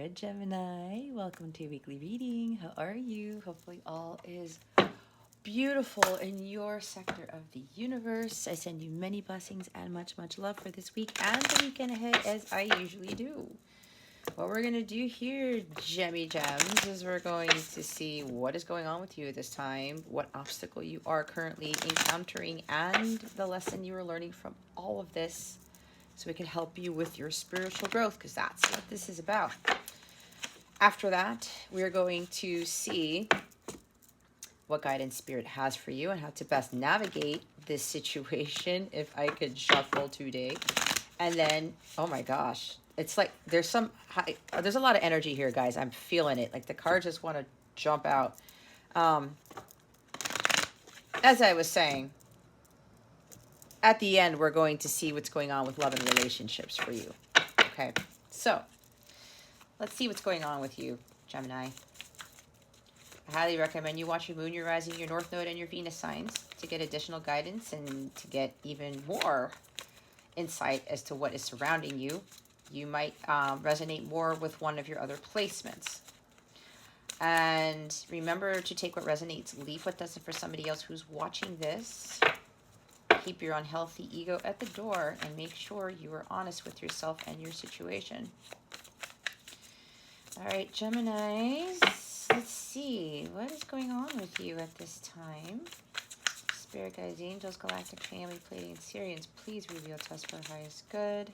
Good, Gemini. Welcome to your weekly reading. How are you? Hopefully, all is beautiful in your sector of the universe. I send you many blessings and much, much love for this week and the weekend ahead, as I usually do. What we're going to do here, Gemmy Gems, is we're going to see what is going on with you this time, what obstacle you are currently encountering, and the lesson you are learning from all of this, so we can help you with your spiritual growth, because that's what this is about. After that, we're going to see what guidance Spirit has for you and how to best navigate this situation, if I could shuffle today. And then, oh my gosh, it's like there's a lot of energy here, guys. I'm feeling it. Like the cards just want to jump out. As I was saying, at the end, we're going to see what's going on with love and relationships for you. Okay, so let's see what's going on with you, Gemini. I highly recommend you watch your moon, your rising, your north node, and your Venus signs to get additional guidance and to get even more insight as to what is surrounding you. You might resonate more with one of your other placements. And remember to take what resonates, leave what doesn't for somebody else who's watching this. Keep your unhealthy ego at the door and make sure you are honest with yourself and your situation. All right, Geminis, let's see. What is going on with you at this time? Spirit guides, angels, galactic family, Pleiadians, Sirians, please reveal to us for our highest good.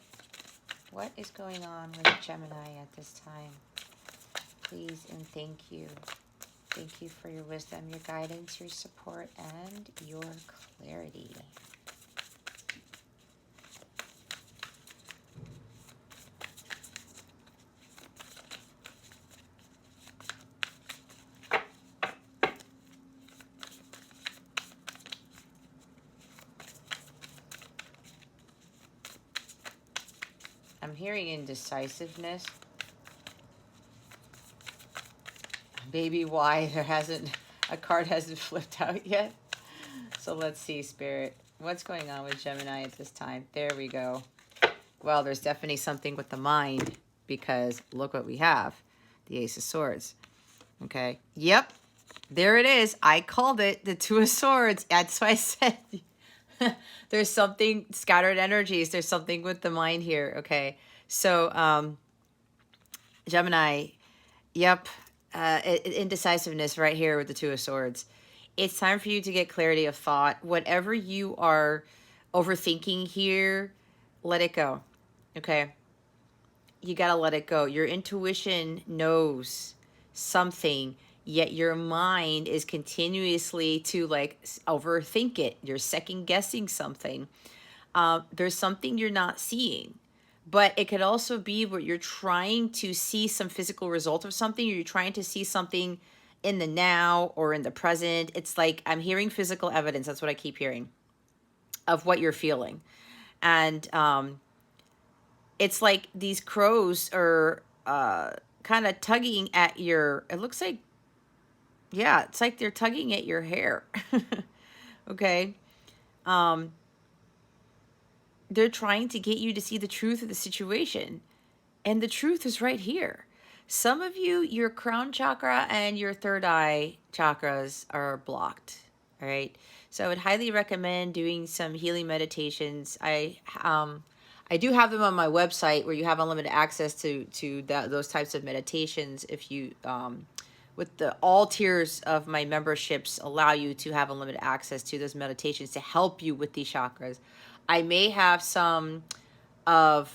What is going on with Gemini at this time? Please and thank you. Thank you for your wisdom, your guidance, your support, and your clarity. I'm hearing indecisiveness. Maybe why a card hasn't flipped out yet. So let's see, Spirit. What's going on with Gemini at this time? There we go. Well, there's definitely something with the mind, because look what we have. The Ace of Swords. Okay. Yep. There it is. I called it the Two of Swords. That's why I said there's something, scattered energies. There's something with the mind here. Okay. So, Gemini, yep. Indecisiveness right here with the Two of Swords. It's time for you to get clarity of thought. Whatever you are overthinking here, let it go. Okay. You got to let it go. Your intuition knows something, yet your mind is continuously to like overthink it. You're second guessing something. There's something you're not seeing, but it could also be where you're trying to see some physical result of something, or you're trying to see something in the now or in the present. It's like I'm hearing physical evidence. That's what I keep hearing of what you're feeling. And it's like these crows are kind of tugging at your, it looks like, yeah, it's like they're tugging at your hair. Okay. They're trying to get you to see the truth of the situation. And the truth is right here. Some of you, your crown chakra and your third eye chakras are blocked. All right. So I would highly recommend doing some healing meditations. I do have them on my website, where you have unlimited access to those types of meditations. If you, with all tiers of my memberships, allow you to have unlimited access to those meditations to help you with these chakras. I may have a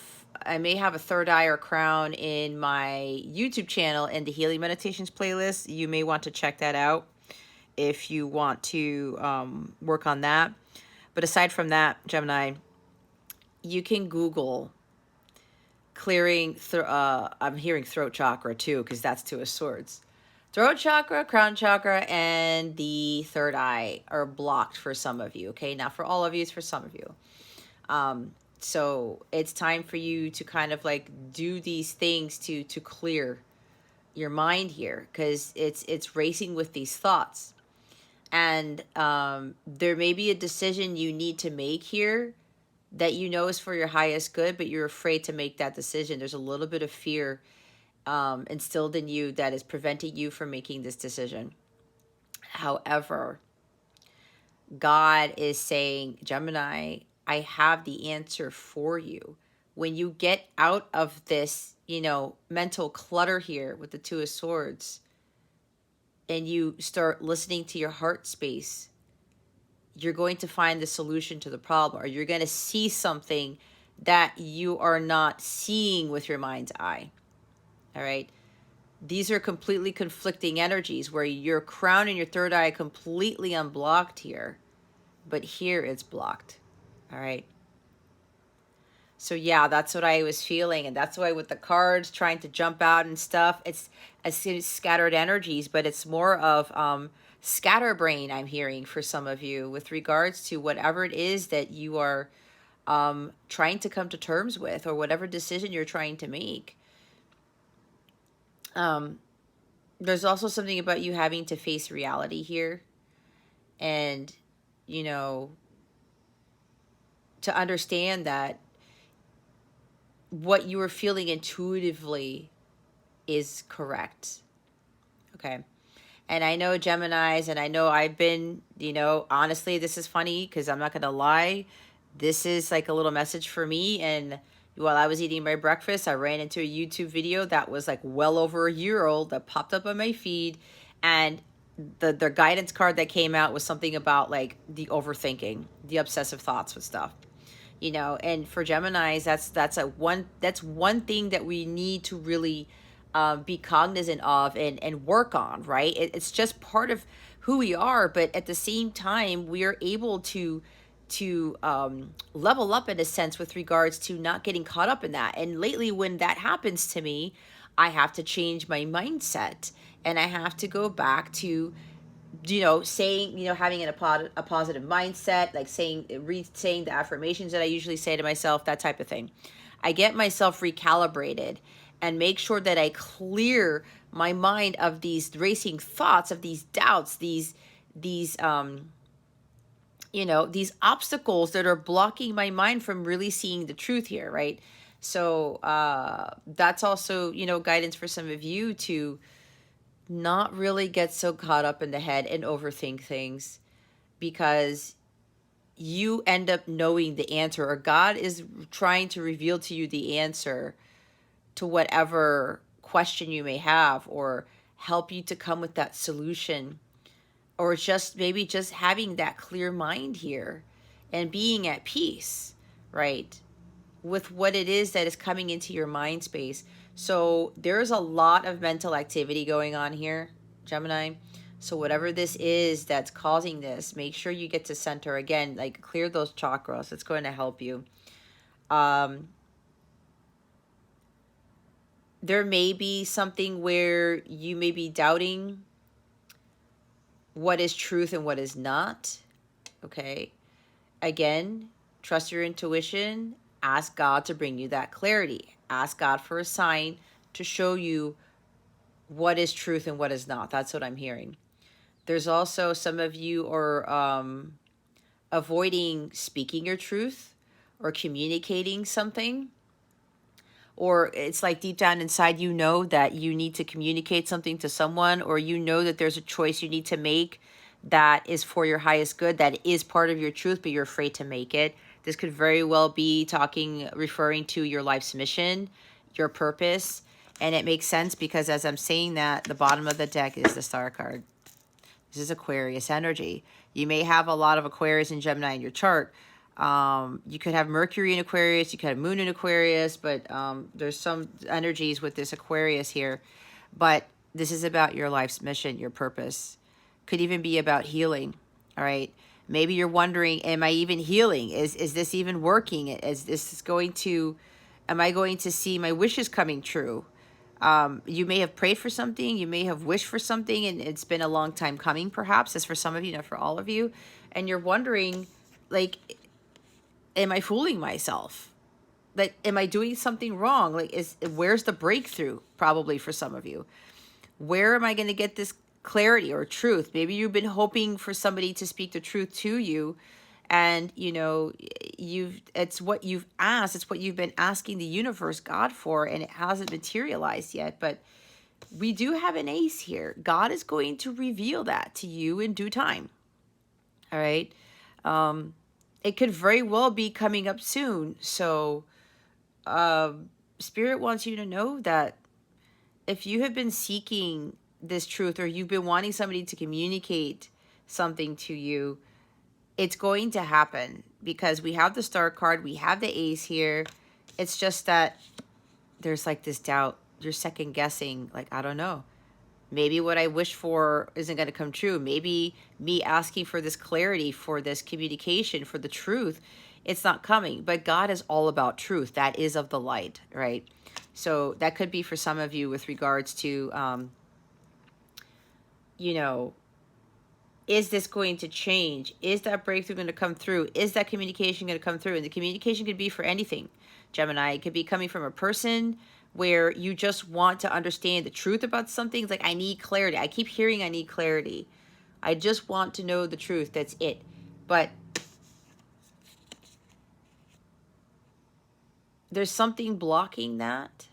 third eye or crown in my YouTube channel in the Healing Meditations playlist. You may want to check that out if you want to work on that. But aside from that, Gemini, you can Google clearing, I'm hearing throat chakra too, because that's Two of Swords. Throat chakra, crown chakra, and the third eye are blocked for some of you. Okay, not for all of you, it's for some of you. So it's time for you to kind of like do these things to clear your mind here, because it's racing with these thoughts. And there may be a decision you need to make here that you know is for your highest good, but you're afraid to make that decision. There's a little bit of fear instilled in you that is preventing you from making this decision. However, God is saying, Gemini, I have the answer for you. When you get out of this, mental clutter here with the Two of Swords, and you start listening to your heart space, you're going to find the solution to the problem, or you're going to see something that you are not seeing with your mind's eye. All right. These are completely conflicting energies where your crown and your third eye are completely unblocked here, but here it's blocked. All right. So yeah, that's what I was feeling. And that's why with the cards trying to jump out and stuff, it's scattered energies, but it's more of scatterbrain I'm hearing for some of you with regards to whatever it is that you are trying to come to terms with, or whatever decision you're trying to make. There's also something about you having to face reality here, and, to understand that what you were feeling intuitively is correct. Okay. And I know Geminis, and I know I've been, honestly, this is funny because I'm not going to lie. This is like a little message for me. And while I was eating my breakfast, I ran into a YouTube video that was like well over a year old that popped up on my feed. And the guidance card that came out was something about like the overthinking, the obsessive thoughts with stuff. And for Geminis, that's one thing that we need to really be cognizant of and work on, right? It's just part of who we are, but at the same time, we are able to level up in a sense with regards to not getting caught up in that. And lately, when that happens to me, I have to change my mindset, and I have to go back to saying, having a positive mindset, like saying the affirmations that I usually say to myself, that type of thing. I get myself recalibrated and make sure that I clear my mind of these racing thoughts, of these doubts, these these obstacles that are blocking my mind from really seeing the truth here, right? So that's also, guidance for some of you to not really get so caught up in the head and overthink things, because you end up knowing the answer, or God is trying to reveal to you the answer to whatever question you may have, or help you to come with that solution, or just maybe just having that clear mind here and being at peace, right, with what it is that is coming into your mind space. So there's a lot of mental activity going on here, Gemini. So whatever this is that's causing this, make sure you get to center again, like clear those chakras. It's going to help you. There may be something where you may be doubting what is truth and what is not. Okay. Again, trust your intuition. Ask God to bring you that clarity. Ask God for a sign to show you what is truth and what is not. That's what I'm hearing. There's also some of you are avoiding speaking your truth or communicating something. Or it's like deep down inside, that you need to communicate something to someone, or that there's a choice you need to make that is for your highest good, that is part of your truth, but you're afraid to make it. This could very well be referring to your life's mission, your purpose. And it makes sense because as I'm saying that, the bottom of the deck is the Star card. This is Aquarius energy. You may have a lot of Aquarius and Gemini in your chart. You could have Mercury in Aquarius, you could have Moon in Aquarius, but there's some energies with this Aquarius here. But this is about your life's mission, your purpose. Could even be about healing, all right? Maybe you're wondering, am I even healing? Is this even working? Am I going to see my wishes coming true? You may have prayed for something, you may have wished for something, and it's been a long time coming, perhaps, as for some of you, not for all of you. And you're wondering, like, am I fooling myself? Like, am I doing something wrong? Like, where's the breakthrough? Probably for some of you. Where am I going to get this clarity or truth? Maybe you've been hoping for somebody to speak the truth to you, And, you know, it's what you've asked. It's what you've been asking the universe, God, for, and it hasn't materialized yet. But we do have an ace here. God is going to reveal that to you in due time. All right. It could very well be coming up soon. So, Spirit wants you to know that if you have been seeking this truth, or you've been wanting somebody to communicate something to you, it's going to happen, because we have the star card, we have the ace here. It's just that there's like this doubt. You're second guessing, like, I don't know. Maybe what I wish for isn't going to come true. Maybe me asking for this clarity, for this communication, for the truth, it's not coming. But God is all about truth. That is of the light, right? So that could be for some of you with regards to, you know, is this going to change? Is that breakthrough going to come through? Is that communication going to come through? And the communication could be for anything, Gemini. It could be coming from a person where you just want to understand the truth about something. It's like, I need clarity. I keep hearing I need clarity. I just want to know the truth. That's it. But there's something blocking that.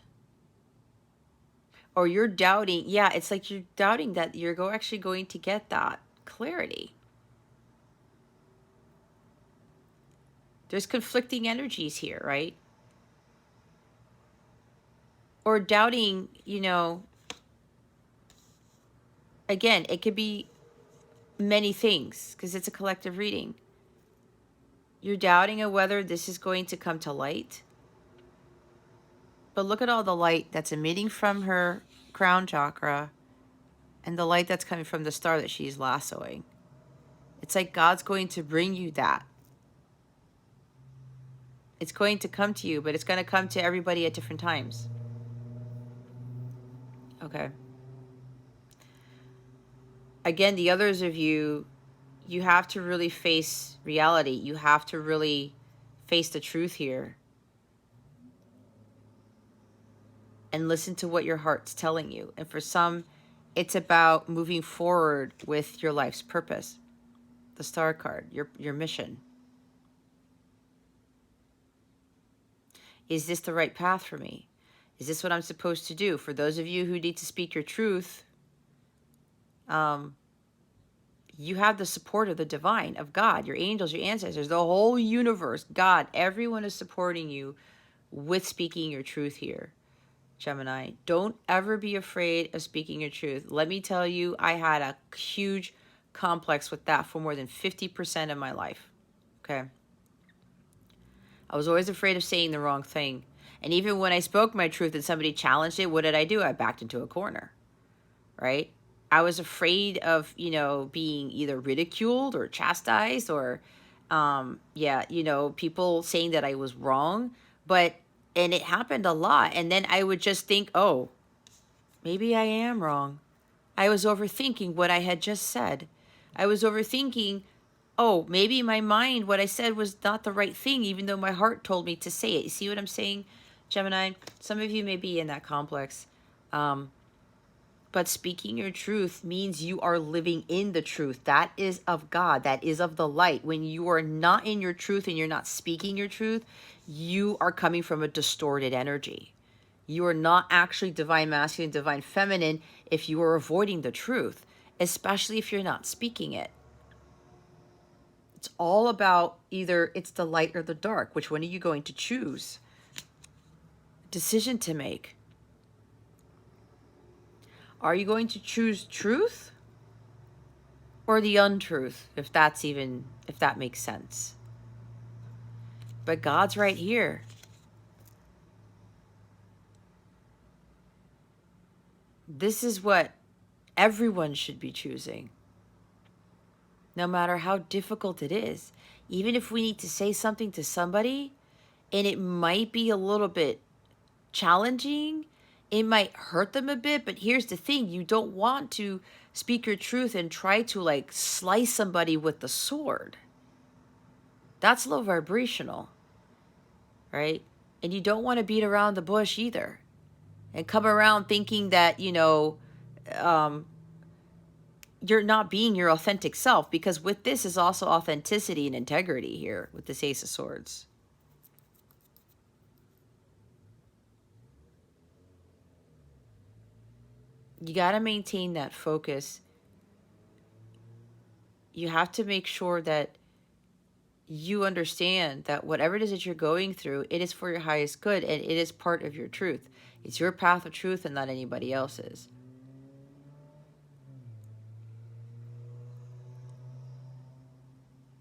Or you're doubting. Yeah, it's like you're doubting that you're actually going to get that clarity. There's conflicting energies here, right? Or doubting, you know, again, it could be many things because it's a collective reading. You're doubting of whether this is going to come to light. But look at all the light that's emitting from her crown chakra and the light that's coming from the star that she's lassoing. It's like God's going to bring you that. It's going to come to you, but it's going to come to everybody at different times. Okay. Again, the others of you, you have to really face reality. You have to really face the truth here. And listen to what your heart's telling you. And for some, it's about moving forward with your life's purpose. The star card, your mission. Is this the right path for me? Is this what I'm supposed to do? For those of you who need to speak your truth, you have the support of the divine, of God, your angels, your ancestors, the whole universe, God. Everyone is supporting you with speaking your truth here, Gemini. Don't ever be afraid of speaking your truth. Let me tell you, I had a huge complex with that for more than 50% of my life. Okay. I was always afraid of saying the wrong thing. And even when I spoke my truth and somebody challenged it, what did I do? I backed into a corner, right? I was afraid of, you know, being either ridiculed or chastised or, people saying that I was wrong. And it happened a lot. And then I would just think, oh, maybe I am wrong. I was overthinking what I had just said. I was overthinking, oh, maybe my mind, what I said was not the right thing, even though my heart told me to say it. You see what I'm saying, Gemini? Some of you may be in that complex. But speaking your truth means you are living in the truth. That is of God. That is of the light. When you are not in your truth and you're not speaking your truth, you are coming from a distorted energy. You are not actually divine masculine, divine feminine if you are avoiding the truth, especially if you're not speaking it. It's all about either it's the light or the dark. Which one are you going to choose? Decision to make. Are you going to choose truth or the untruth, if that makes sense? But God's right here. This is what everyone should be choosing, no matter how difficult it is. Even if we need to say something to somebody and it might be a little bit challenging, it might hurt them a bit, but here's the thing, you don't want to speak your truth and try to like slice somebody with the sword. That's low vibrational, right? And you don't want to beat around the bush either and come around thinking that, you're not being your authentic self, because with this is also authenticity and integrity here with this Ace of Swords. You got to maintain that focus. You have to make sure that you understand that whatever it is that you're going through, it is for your highest good, and it is part of your truth. It's your path of truth and not anybody else's.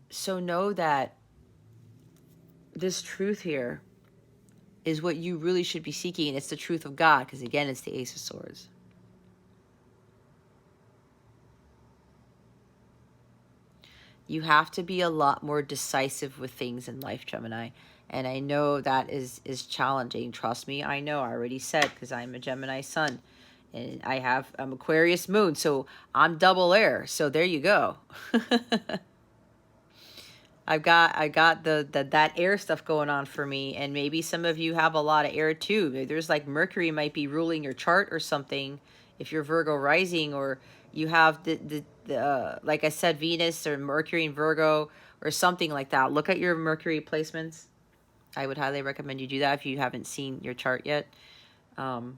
So know that this truth here is what you really should be seeking, and it's the truth of God, because again, it's the Ace of Swords. You have to be a lot more decisive with things in life, Gemini. And I know that is challenging. Trust me, I know. I already said, because I'm a Gemini sun. And I'm Aquarius moon, so I'm double air. So there you go. I got that air stuff going on for me, and maybe some of you have a lot of air too. Maybe there's like Mercury might be ruling your chart or something if you're Virgo rising, or you have the like I said, Venus or Mercury in Virgo or something like that. Look at your Mercury placements. I would highly recommend you do that if you haven't seen your chart yet. But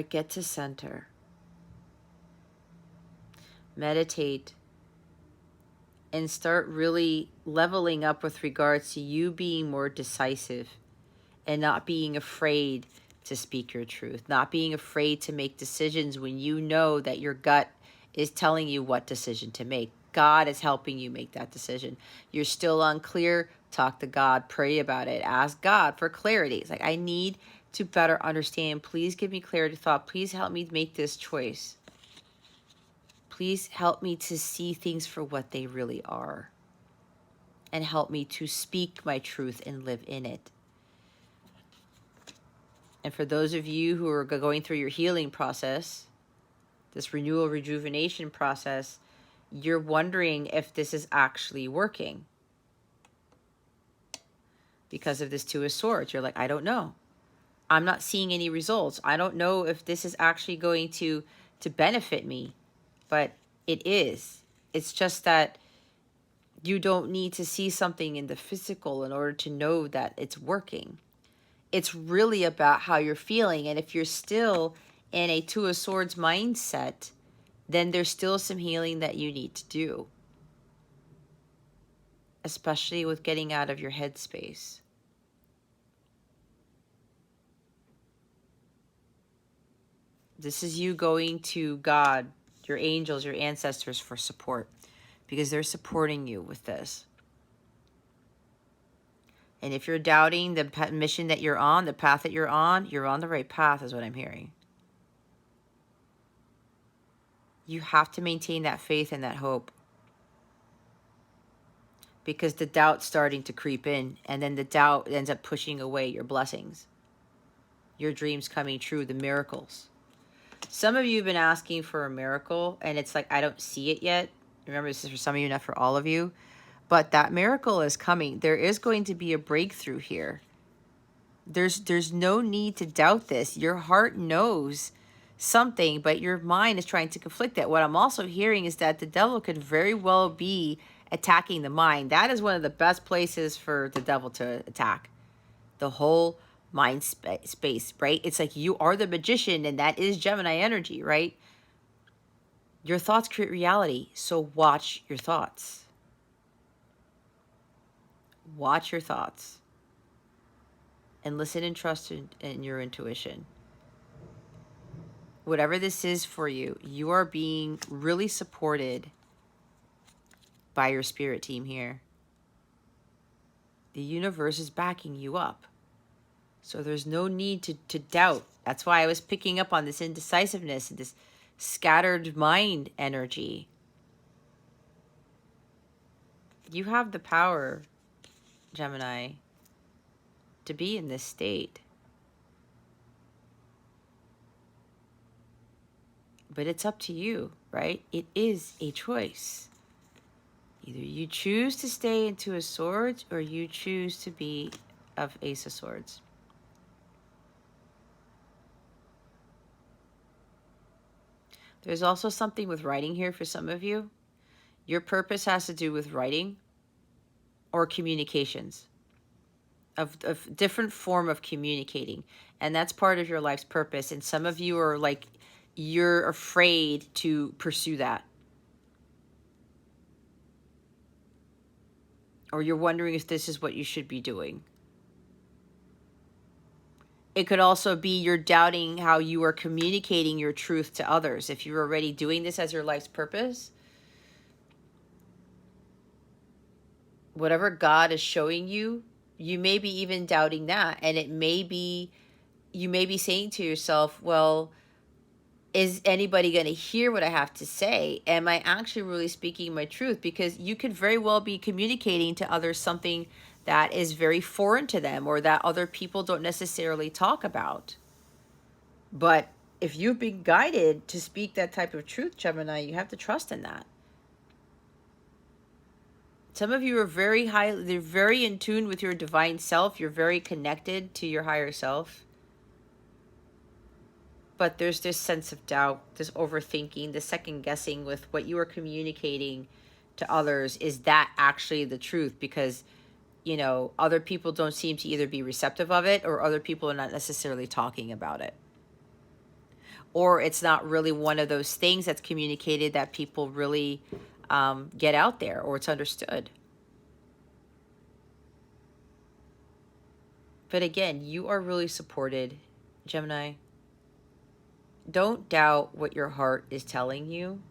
get to center. Meditate and start really leveling up with regards to you being more decisive and not being afraid to speak your truth, not being afraid to make decisions when you know that your gut is telling you what decision to make. God is helping you make that decision. You're still unclear, talk to God, pray about it, ask God for clarity. It's like, I need to better understand. Please give me clarity of thought. Please help me make this choice. Please help me to see things for what they really are, and help me to speak my truth and live in it. And for those of you who are going through your healing process, this renewal, rejuvenation process, you're wondering if this is actually working. Because of this Two of Swords, you're like, I don't know. I'm not seeing any results. I don't know if this is actually going to benefit me. But it is. It's just that you don't need to see something in the physical in order to know that it's working. It's really about how you're feeling. And if you're still in a Two of Swords mindset, then there's still some healing that you need to do. Especially with getting out of your headspace. This is you going to God, your angels, your ancestors for support, because they're supporting you with this. And if you're doubting the mission that you're on, the path that you're on the right path is what I'm hearing. You have to maintain that faith and that hope, because the doubt's starting to creep in, and then the doubt ends up pushing away your blessings, your dreams coming true, the miracles. Some of you have been asking for a miracle, and it's like, I don't see it yet. Remember, this is for some of you, not for all of you. But that miracle is coming. There is going to be a breakthrough here. There's no need to doubt this. Your heart knows something, but your mind is trying to conflict it. What I'm also hearing is that the devil could very well be attacking the mind. That is one of the best places for the devil to attack. The whole mind space, right? It's like you are the magician, and that is Gemini energy, right? Your thoughts create reality, so watch your thoughts. Watch your thoughts. And listen and trust in your intuition. Whatever this is for you, you are being really supported by your spirit team here. The universe is backing you up. So there's no need to doubt. That's why I was picking up on this indecisiveness and this scattered mind energy. You have the power, Gemini, to be in this state. But it's up to you, right? It is a choice. Either you choose to stay in Two of Swords, or you choose to be of Ace of Swords. There's also something with writing here for some of you. Your purpose has to do with writing or communications of different form of communicating. And that's part of your life's purpose. And some of you are like, you're afraid to pursue that. Or you're wondering if this is what you should be doing. It could also be you're doubting how you are communicating your truth to others. If you're already doing this as your life's purpose, whatever God is showing you, you may be even doubting that. And it may be, you may be saying to yourself, well, is anybody going to hear what I have to say? Am I actually really speaking my truth? Because you could very well be communicating to others something that is very foreign to them or that other people don't necessarily talk about. But if you've been guided to speak that type of truth, Gemini, you have to trust in that. Some of you are they're very in tune with your divine self. You're very connected to your higher self. But there's this sense of doubt, this overthinking, the second guessing with what you are communicating to others. Is that actually the truth? Because, you know, other people don't seem to either be receptive of it or other people are not necessarily talking about it. Or it's not really one of those things that's communicated that people really get out there, or it's understood. But again, you are really supported, Gemini. Don't doubt what your heart is telling you.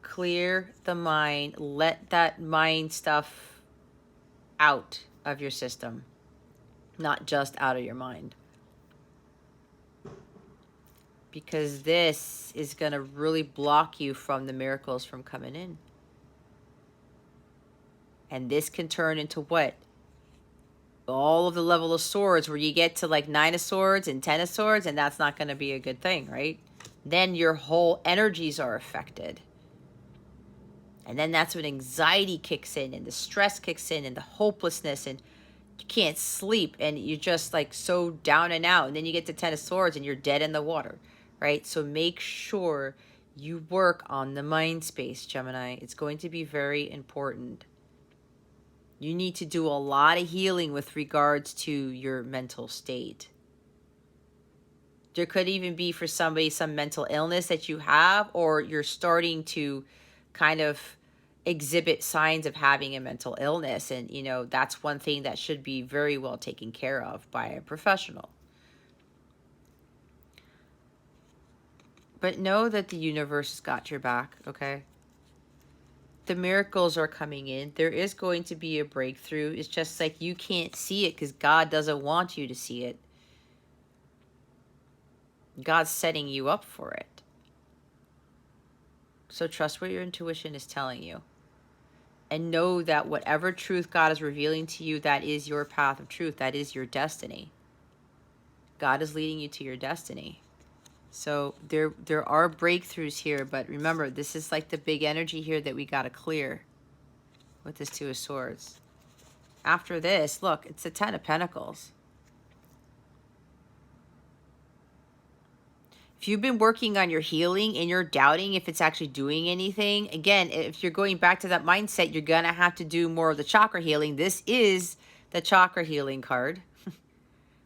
Clear the mind. Let that mind stuff out of your system, not just out of your mind. Because this is going to really block you from the miracles from coming in. And this can turn into what? All of the level of swords where you get to like 9 of swords and 10 of swords, and that's not going to be a good thing, right? Then your whole energies are affected. And then that's when anxiety kicks in and the stress kicks in and the hopelessness, and you can't sleep and you're just like so down and out. And then you get to 10 of swords and you're dead in the water, right? So make sure you work on the mind space, Gemini. It's going to be very important. You need to do a lot of healing with regards to your mental state. There could even be for somebody some mental illness that you have, or you're starting to kind of exhibit signs of having a mental illness. And, you know, that's one thing that should be very well taken care of by a professional. But know that the universe has got your back, okay? The miracles are coming in. There is going to be a breakthrough. It's just like you can't see it because God doesn't want you to see it. God's setting you up for it. So trust what your intuition is telling you. And know that whatever truth God is revealing to you, that is your path of truth. That is your destiny. God is leading you to your destiny. So there are breakthroughs here, but remember, this is like the big energy here that we got to clear with this Two of Swords. After this, look, it's the Ten of Pentacles. If you've been working on your healing and you're doubting if it's actually doing anything, again, if you're going back to that mindset, you're going to have to do more of the chakra healing. This is the chakra healing card,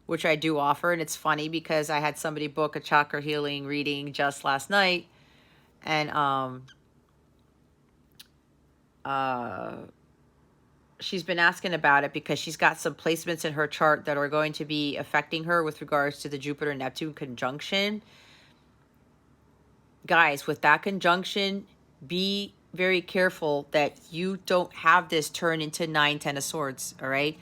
which I do offer. And it's funny because I had somebody book a chakra healing reading just last night. And she's been asking about it because she's got some placements in her chart that are going to be affecting her with regards to the Jupiter-Neptune conjunction. Guys, with that conjunction, be very careful that you don't have this turn into 9, 10 of swords, all right?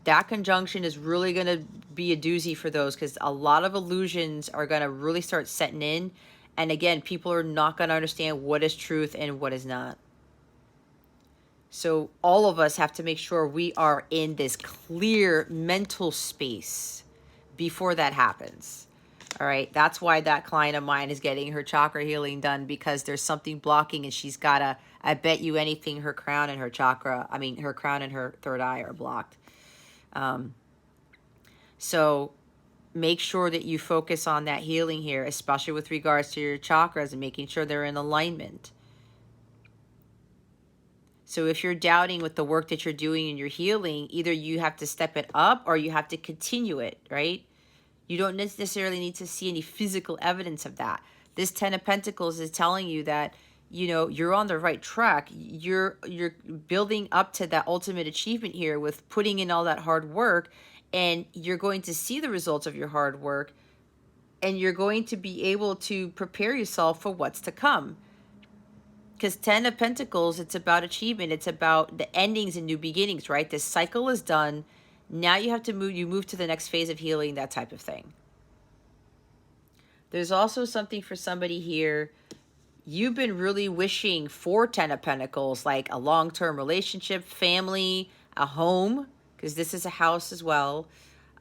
That conjunction is really going to be a doozy for those because a lot of illusions are going to really start setting in. And again, people are not going to understand what is truth and what is not. So all of us have to make sure we are in this clear mental space before that happens. All right, that's why that client of mine is getting her chakra healing done, because there's something blocking and she's got to, I bet you anything, her crown and her chakra, her crown and her third eye are blocked. So make sure that you focus on that healing here, especially with regards to your chakras and making sure they're in alignment. So if you're doubting with the work that you're doing and you're healing, either you have to step it up or you have to continue it, right? You don't necessarily need to see any physical evidence of that. This 10 of Pentacles is telling you that, you know, you're on the right track. You're building up to that ultimate achievement here with putting in all that hard work, and you're going to see the results of your hard work, and you're going to be able to prepare yourself for what's to come. Because 10 of Pentacles, it's about achievement. It's about the endings and new beginnings, right? This cycle is done. Now you have to move to the next phase of healing, that type of thing. There's also something for somebody here. You've been really wishing for 10 of Pentacles, like a long-term relationship, family, a home, because this is a house as well.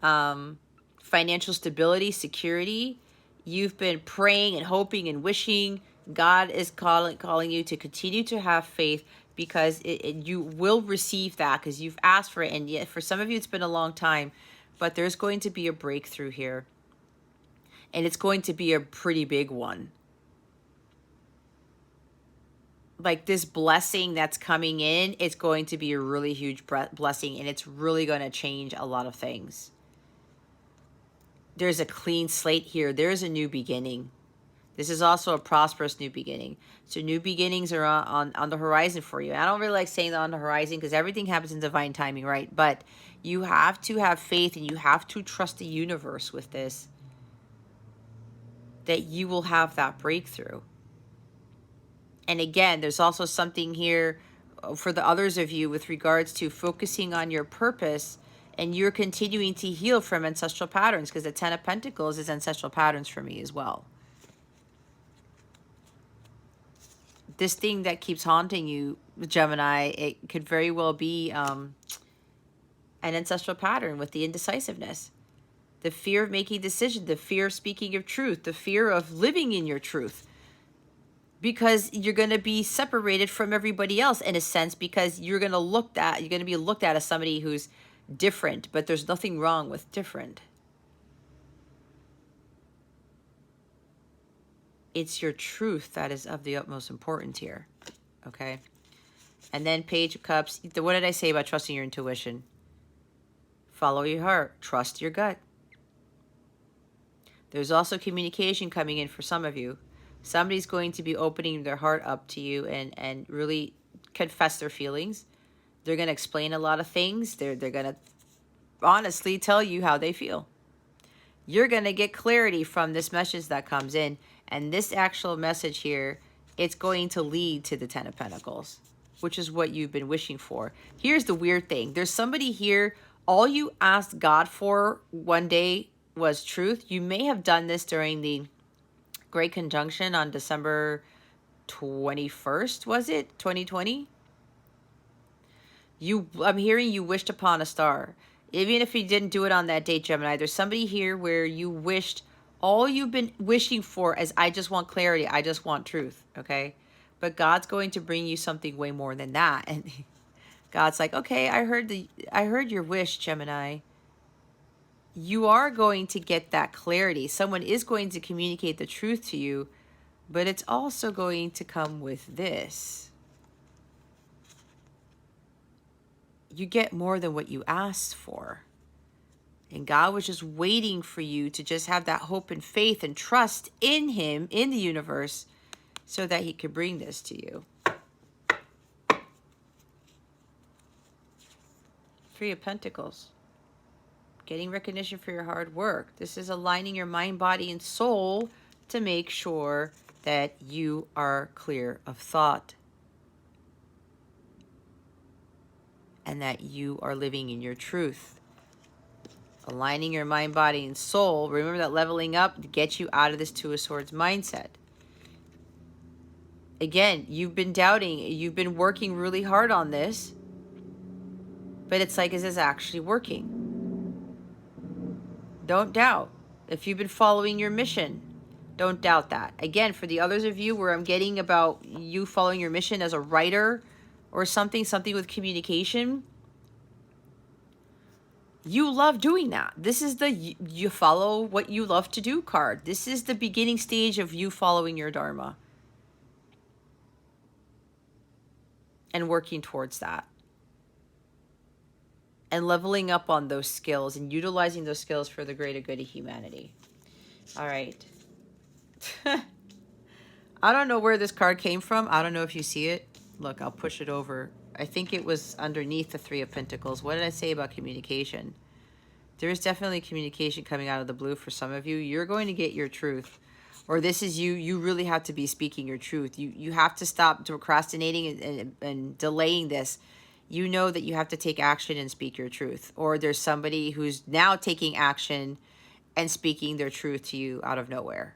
Financial stability, security. You've been praying and hoping and wishing. God is calling you to continue to have faith, because you will receive that because you've asked for it. And yet for some of you, it's been a long time, but there's going to be a breakthrough here. And it's going to be a pretty big one. Like this blessing that's coming in, it's going to be a really huge blessing, and it's really going to change a lot of things. There's a clean slate here. There's a new beginning. This is also a prosperous new beginning. So new beginnings are on the horizon for you. I don't really like saying on the horizon because everything happens in divine timing, right? But you have to have faith and you have to trust the universe with this, that you will have that breakthrough. And again, there's also something here for the others of you with regards to focusing on your purpose, and you're continuing to heal from ancestral patterns, because the 10 of Pentacles is ancestral patterns for me as well. This thing that keeps haunting you, Gemini, it could very well be an ancestral pattern with the indecisiveness. The fear of making decisions, the fear of speaking your truth, the fear of living in your truth. Because you're going to be separated from everybody else in a sense, because you're going to be looked at as somebody who's different, but there's nothing wrong with different. It's your truth that is of the utmost importance here, okay? And then Page of Cups. What did I say about trusting your intuition? Follow your heart. Trust your gut. There's also communication coming in for some of you. Somebody's going to be opening their heart up to you and really confess their feelings. They're going to explain a lot of things. They're going to honestly tell you how they feel. You're going to get clarity from this message that comes in. And this actual message here, it's going to lead to the 10 of Pentacles, which is what you've been wishing for. Here's the weird thing. There's somebody here, all you asked God for one day was truth. You may have done this during the Great Conjunction on December 21st, was it? 2020? I'm hearing you wished upon a star. Even if you didn't do it on that date, Gemini, there's somebody here where you wished, all you've been wishing for is, I just want clarity. I just want truth, okay? But God's going to bring you something way more than that. And God's like, okay, I heard your wish, Gemini. You are going to get that clarity. Someone is going to communicate the truth to you, but it's also going to come with this. You get more than what you asked for. And God was just waiting for you to just have that hope and faith and trust in Him, in the universe, so that He could bring this to you. Three of Pentacles. Getting recognition for your hard work. This is aligning your mind, body, and soul to make sure that you are clear of thought. And that you are living in your truth. Aligning your mind, body, and soul. Remember that leveling up to get you out of this Two of Swords mindset. Again, you've been doubting. You've been working really hard on this. But it's like, is this actually working? Don't doubt. If you've been following your mission, don't doubt that. Again, for the others of you where I'm getting about you following your mission as a writer or something with communication, You love doing that. This is the you follow what you love to do card. This is the beginning stage of you following your dharma and working towards that and leveling up on those skills and utilizing those skills for the greater good of humanity. All right. I don't know where this card came from. I don't know if you see it. Look, I'll push it over. I think it was underneath the Three of Pentacles. What did I say about communication? There is definitely communication coming out of the blue for some of you. You're going to get your truth. Or this is you. You really have to be speaking your truth. You have to stop procrastinating and delaying this. You know that you have to take action and speak your truth. Or there's somebody who's now taking action and speaking their truth to you out of nowhere.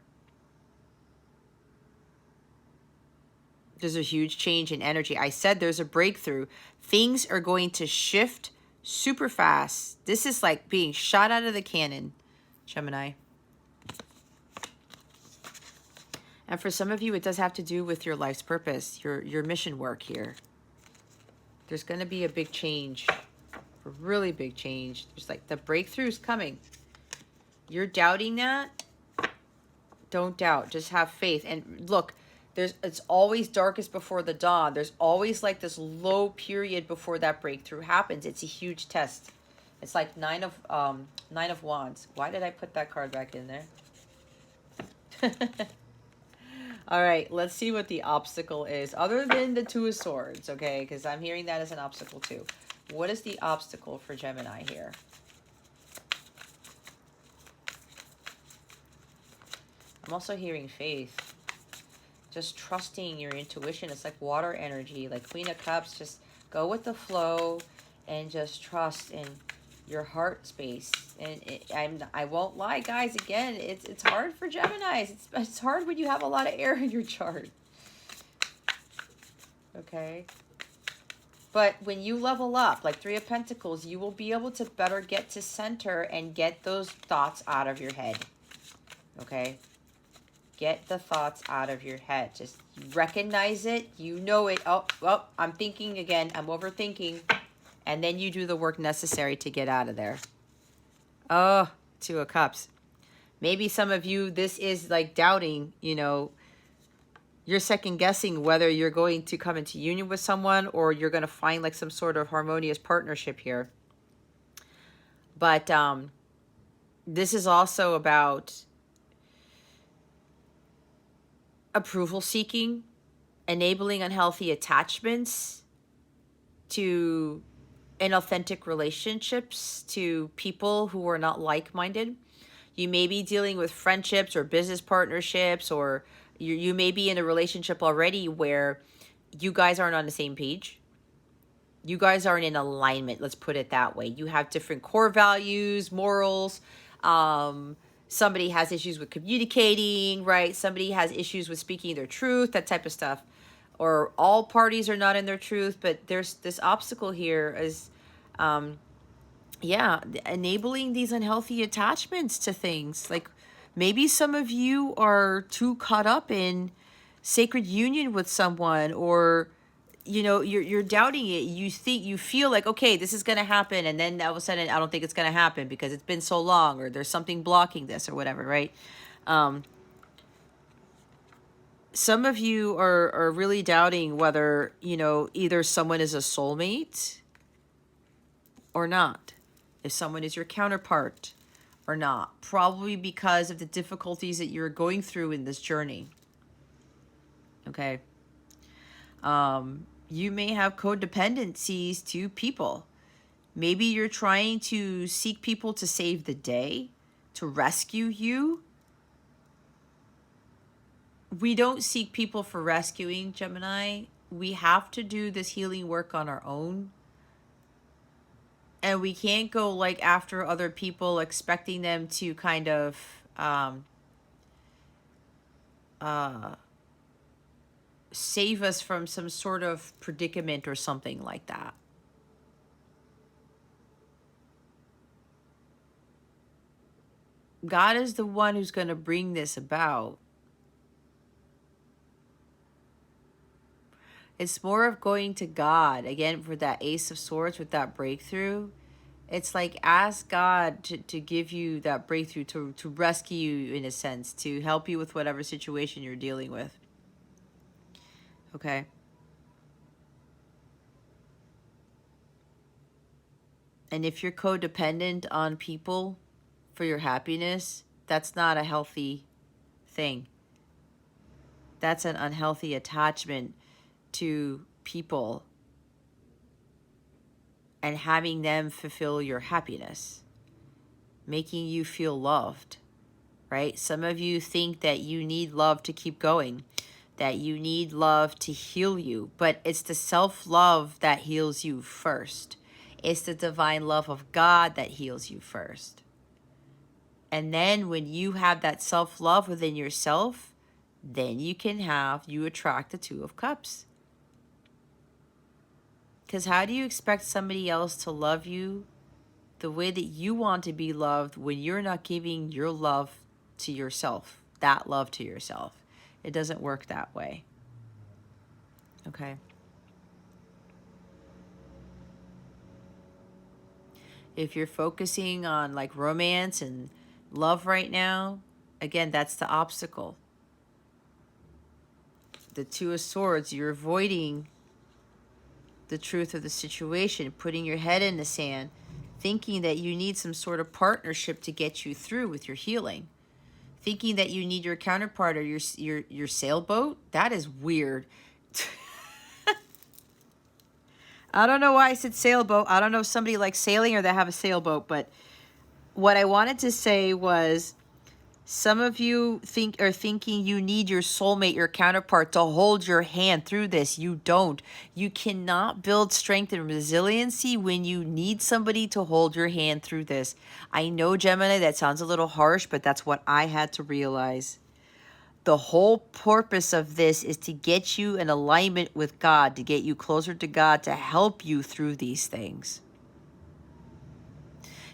There's a huge change in energy. I said there's a breakthrough. Things are going to shift super fast. This is like being shot out of the cannon, Gemini. And for some of you, it does have to do with your life's purpose, your mission work here. There's going to be a big change, a really big change. There's like the breakthrough's coming. You're doubting that? Don't doubt. Just have faith. And look, it's always darkest before the dawn. There's always like this low period before that breakthrough happens. It's a huge test. It's like Nine of Wands. Why did I put that card back in there? All right, let's see what the obstacle is, other than the Two of Swords, okay? Because I'm hearing that as an obstacle too. What is the obstacle for Gemini here? I'm also hearing faith. Just trusting your intuition. It's like water energy, like Queen of Cups. Just go with the flow and just trust in your heart space. And I won't lie, guys. Again, it's hard for Geminis. It's hard when you have a lot of air in your chart. Okay. But when you level up, like Three of Pentacles, you will be able to better get to center and get those thoughts out of your head. Okay. Get the thoughts out of your head. Just recognize it. You know it. Oh, well, I'm thinking again. I'm overthinking. And then you do the work necessary to get out of there. Oh, Two of Cups. Maybe some of you, this is like doubting, you know, you're second guessing whether you're going to come into union with someone or you're going to find like some sort of harmonious partnership here. But this is also about approval seeking, enabling unhealthy attachments to inauthentic relationships to people who are not like-minded. You may be dealing with friendships or business partnerships, or you may be in a relationship already where you guys aren't on the same page. You guys aren't in alignment, let's put it that way. You have different core values, morals. Somebody has issues with communicating, right? Somebody has issues with speaking their truth, that type of stuff. Or all parties are not in their truth, but there's this obstacle here is, yeah, enabling these unhealthy attachments to things. Like maybe some of you are too caught up in sacred union with someone, or you know, you're doubting it. You feel like, okay, this is going to happen. And then all of a sudden, I don't think it's going to happen because it's been so long, or there's something blocking this or whatever, right? Some of you are really doubting whether, you know, either someone is a soulmate or not. If someone is your counterpart or not. Probably because of the difficulties that you're going through in this journey. Okay. You may have codependencies to people. Maybe you're trying to seek people to save the day, to rescue you. We don't seek people for rescuing, Gemini. We have to do this healing work on our own. And we can't go like after other people expecting them to kind of save us from some sort of predicament or something like that. God is the one who's going to bring this about. It's more of going to God, again, for that Ace of Swords with that breakthrough, It's like ask God to give you that breakthrough, to rescue you in a sense, to help you with whatever situation you're dealing with. Okay. And if you're codependent on people for your happiness, that's not a healthy thing. That's an unhealthy attachment to people and having them fulfill your happiness, making you feel loved, right? Some of you think that you need love to keep going, that you need love to heal you, but it's the self-love that heals you first. It's the divine love of God that heals you first. And then when you have that self-love within yourself, then you attract the Two of Cups. Because how do you expect somebody else to love you the way that you want to be loved when you're not giving your love to yourself, that love to yourself? It doesn't work that way. Okay. If you're focusing on like romance and love right now, again, that's the obstacle. The Two of Swords, you're avoiding the truth of the situation, putting your head in the sand, thinking that you need some sort of partnership to get you through with your healing, thinking that you need your counterpart or your sailboat. That is weird. I don't know why I said sailboat. I don't know if somebody likes sailing or they have a sailboat, but what I wanted to say was some of you are thinking you need your soulmate, your counterpart, to hold your hand through this. You don't. You cannot build strength and resiliency when you need somebody to hold your hand through this. I know, Gemini, that sounds a little harsh, but that's what I had to realize. The whole purpose of this is to get you in alignment with God, to get you closer to God, to help you through these things.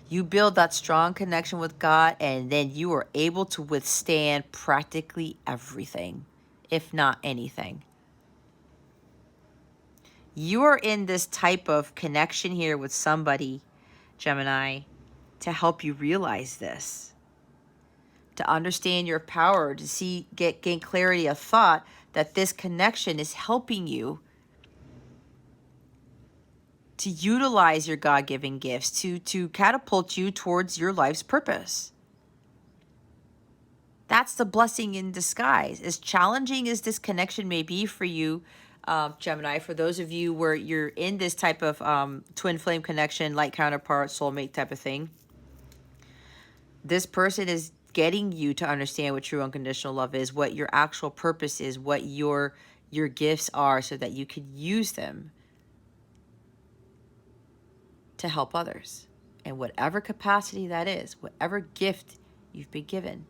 You build that strong connection with God, and then you are able to withstand practically everything, if not anything. You are in this type of connection here with somebody, Gemini, to help you realize this, to understand your power, to gain clarity of thought that this connection is helping you to utilize your God-given gifts, to catapult you towards your life's purpose. That's the blessing in disguise. As challenging as this connection may be for you, Gemini, for those of you where you're in this type of twin flame connection, like counterpart, soulmate type of thing, this person is getting you to understand what true unconditional love is, what your actual purpose is, what your gifts are, so that you can use them to help others in whatever capacity that is, whatever gift you've been given.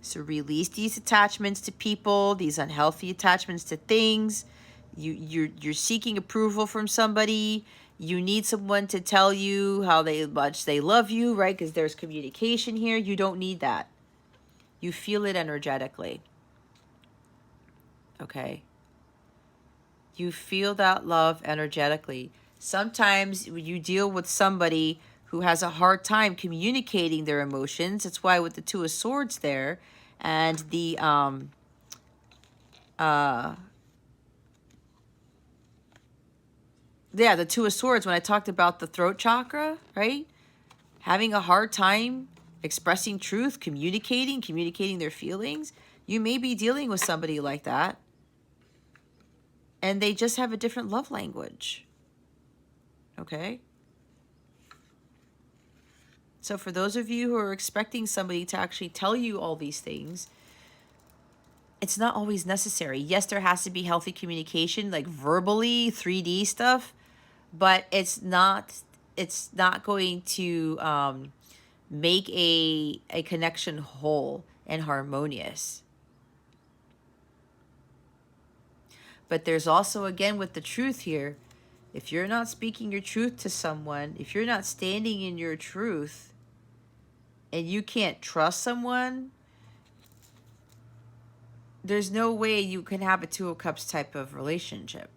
So release these attachments to people, these unhealthy attachments to things. You're seeking approval from somebody. You need someone to tell you how much they love you, right? Because there's communication here. You don't need that. You feel it energetically. Okay? You feel that love energetically. Sometimes you deal with somebody who has a hard time communicating their emotions. That's why with the Two of Swords there and the the Two of Swords, when I talked about the throat chakra, right? Having a hard time expressing truth, communicating their feelings. You may be dealing with somebody like that, and they just have a different love language. Okay? So for those of you who are expecting somebody to actually tell you all these things, it's not always necessary. Yes, there has to be healthy communication, like verbally, 3D stuff, but it's not going to make a connection whole and harmonious. But there's also, again, with the truth here, if you're not speaking your truth to someone, if you're not standing in your truth, and you can't trust someone, there's no way you can have a Two of Cups type of relationship.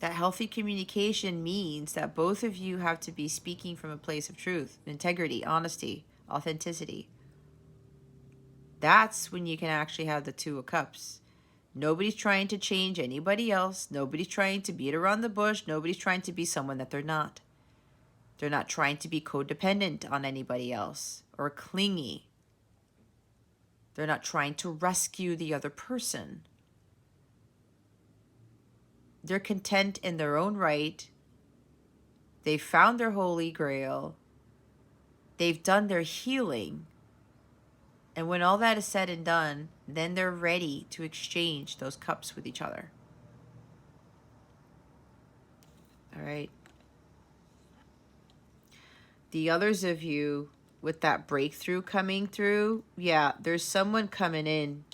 That healthy communication means that both of you have to be speaking from a place of truth, integrity, honesty, authenticity. That's when you can actually have the Two of Cups. Nobody's trying to change anybody else. Nobody's trying to beat around the bush. Nobody's trying to be someone that they're not. They're not trying to be codependent on anybody else or clingy. They're not trying to rescue the other person. They're content in their own right. They've found their holy grail. They've done their healing. And when all that is said and done, then they're ready to exchange those cups with each other. All right. The others of you with that breakthrough coming through, yeah, there's someone coming in.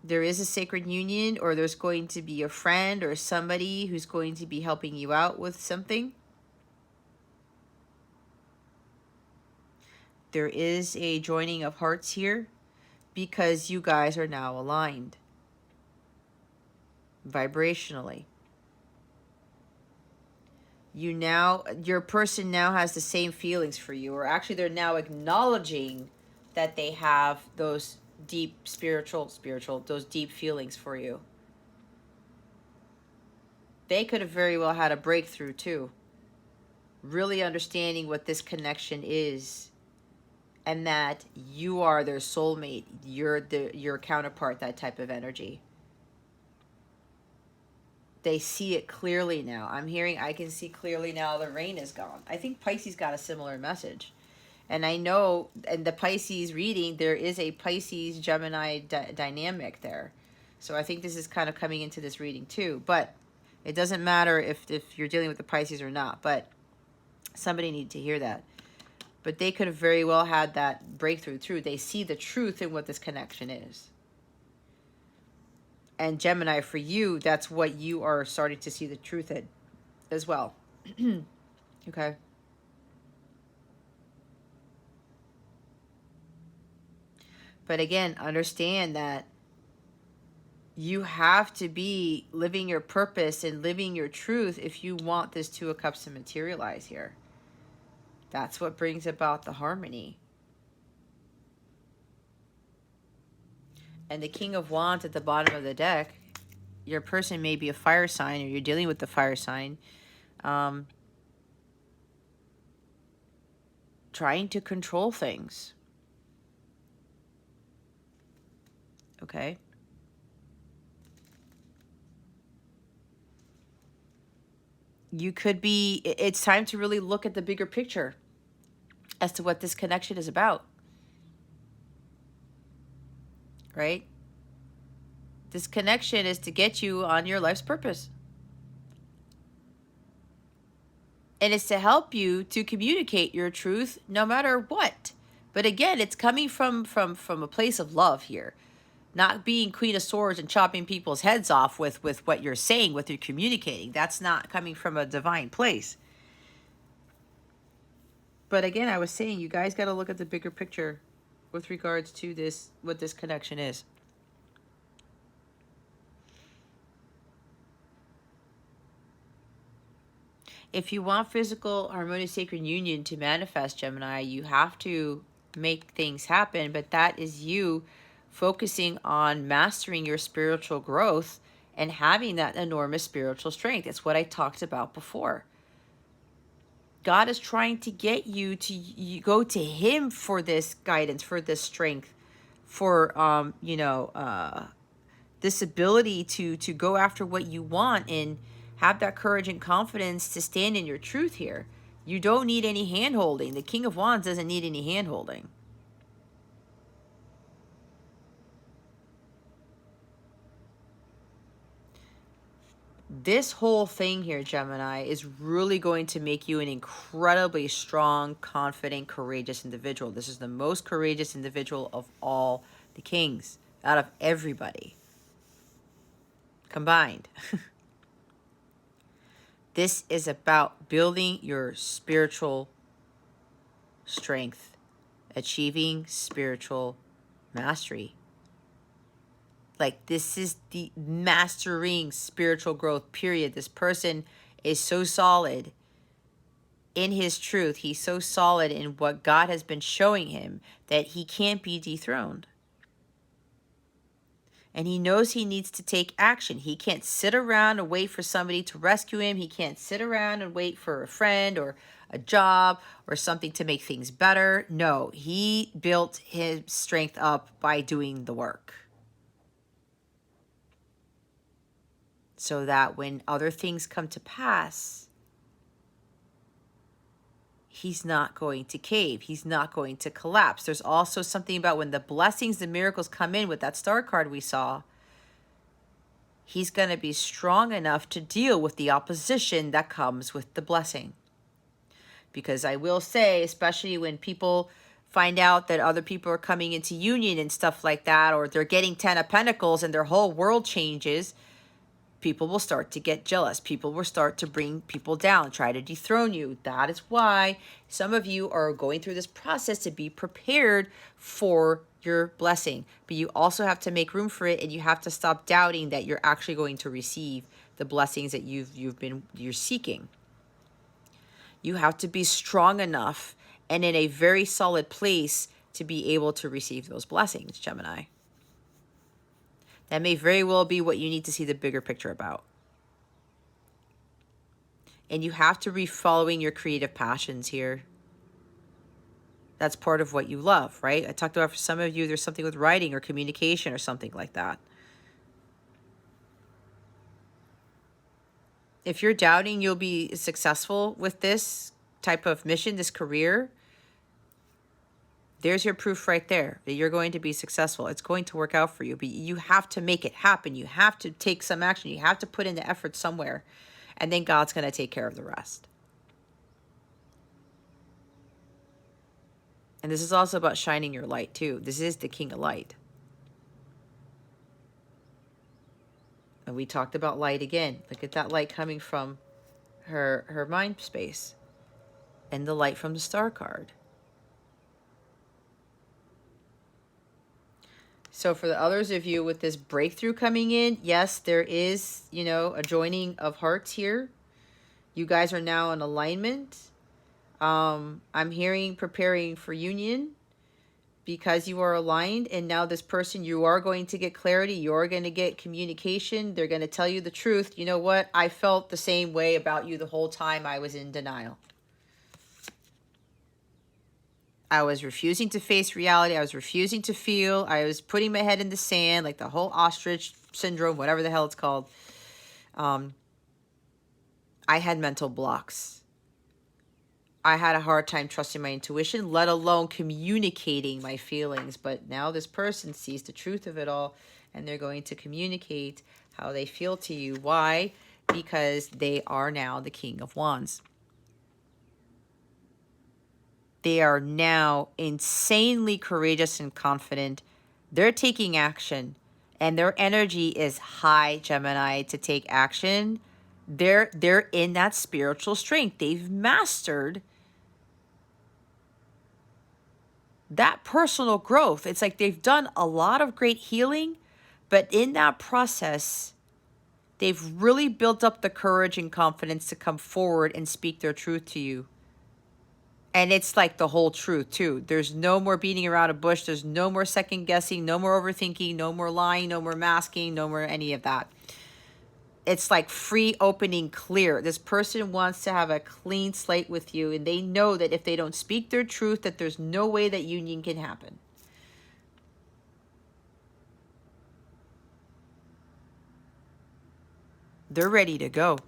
There is a sacred union, or there's going to be a friend or somebody who's going to be helping you out with something. There is a joining of hearts here because you guys are now aligned vibrationally. Your person now has the same feelings for you, or actually they're now acknowledging that they have those deep spiritual, those deep feelings for you. They could have very well had a breakthrough too, really understanding what this connection is, and that you are their soulmate, you're your counterpart, that type of energy. They see it clearly now. I can see clearly now the rain is gone. I think Pisces got a similar message. And I know in the Pisces reading, there is a Pisces-Gemini dynamic there. So I think this is kind of coming into this reading too. But it doesn't matter if you're dealing with the Pisces or not. But somebody needed to hear that. But they could have very well had that breakthrough too. They see the truth in what this connection is. And Gemini, for you, that's what you are starting to see the truth in as well. Okay. But again, understand that you have to be living your purpose and living your truth if you want this Two of Cups to materialize here. That's what brings about the harmony. And the King of Wands at the bottom of the deck, your person may be a fire sign, or you're dealing with the fire sign, trying to control things. Okay? You could be, it's time to really look at the bigger picture as to what this connection is about. Right? This connection is to get you on your life's purpose. And it's to help you to communicate your truth no matter what. But again, it's coming from a place of love here. Not being Queen of Swords and chopping people's heads off with what you're saying, what you're communicating. That's not coming from a divine place. But again, I was saying, you guys got to look at the bigger picture with regards to this, what this connection is. If you want physical harmonious sacred union to manifest, Gemini, you have to make things happen. But that is you focusing on mastering your spiritual growth and having that enormous spiritual strength. It's what I talked about before. God is trying to get you to go to Him for this guidance, for this strength, for this ability to go after what you want and have that courage and confidence to stand in your truth here. You don't need any hand-holding. The King of Wands doesn't need any hand-holding. This whole thing here, Gemini, is really going to make you an incredibly strong, confident, courageous individual. This is the most courageous individual of all the kings, out of everybody combined. This is about building your spiritual strength, achieving spiritual mastery. Like, this is the mastering spiritual growth, period. This person is so solid in his truth. He's so solid in what God has been showing him that he can't be dethroned. And he knows he needs to take action. He can't sit around and wait for somebody to rescue him. He can't sit around and wait for a friend or a job or something to make things better. No, he built his strength up by doing the work. So that when other things come to pass, he's not going to cave. He's not going to collapse. There's also something about when the blessings, the miracles come in with that star card we saw, he's going to be strong enough to deal with the opposition that comes with the blessing. Because I will say, especially when people find out that other people are coming into union and stuff like that, or they're getting 10 of Pentacles and their whole world changes, people will start to get jealous. People will start to bring people down, try to dethrone you. That is why some of you are going through this process to be prepared for your blessing. But you also have to make room for it, and you have to stop doubting that you're actually going to receive the blessings that you're seeking. You have to be strong enough and in a very solid place to be able to receive those blessings, Gemini. That may very well be what you need to see the bigger picture about. And you have to be following your creative passions here. That's part of what you love, right? I talked about for some of you, there's something with writing or communication or something like that. If you're doubting you'll be successful with this type of mission, this career, there's your proof right there that you're going to be successful. It's going to work out for you, but you have to make it happen. You have to take some action. You have to put in the effort somewhere, and then God's going to take care of the rest. And this is also about shining your light too. This is the King of Light. And we talked about light again. Look at that light coming from her mind space, and the light from the star card. So for the others of you with this breakthrough coming in, yes, there is, a joining of hearts here. You guys are now in alignment. I'm hearing preparing for union because you are aligned. And now this person, you are going to get clarity. You're going to get communication. They're going to tell you the truth. You know what? I felt the same way about you the whole time I was in denial. I was refusing to face reality. I was refusing to feel. I was putting my head in the sand, like the whole ostrich syndrome, whatever the hell it's called. I had mental blocks. I had a hard time trusting my intuition, let alone communicating my feelings. But now this person sees the truth of it all, and they're going to communicate how they feel to you. Why? Because they are now the King of Wands. They are now insanely courageous and confident. They're taking action, and their energy is high, Gemini, to take action. They're in that spiritual strength. They've mastered that personal growth. It's like they've done a lot of great healing, but in that process, they've really built up the courage and confidence to come forward and speak their truth to you. And it's like the whole truth too. There's no more beating around a bush. There's no more second guessing, no more overthinking, no more lying, no more masking, no more any of that. It's like free, opening, clear. This person wants to have a clean slate with you, and they know that if they don't speak their truth, that there's no way that union can happen. They're ready to go.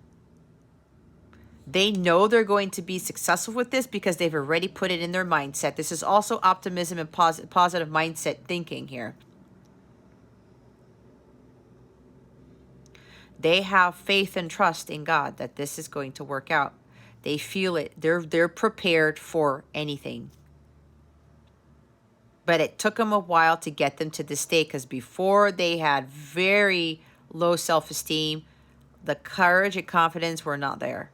They know they're going to be successful with this because they've already put it in their mindset. This is also optimism and positive mindset thinking here. They have faith and trust in God that this is going to work out. They feel it. They're prepared for anything. But it took them a while to get them to this state, because before they had very low self-esteem, the courage and confidence were not there.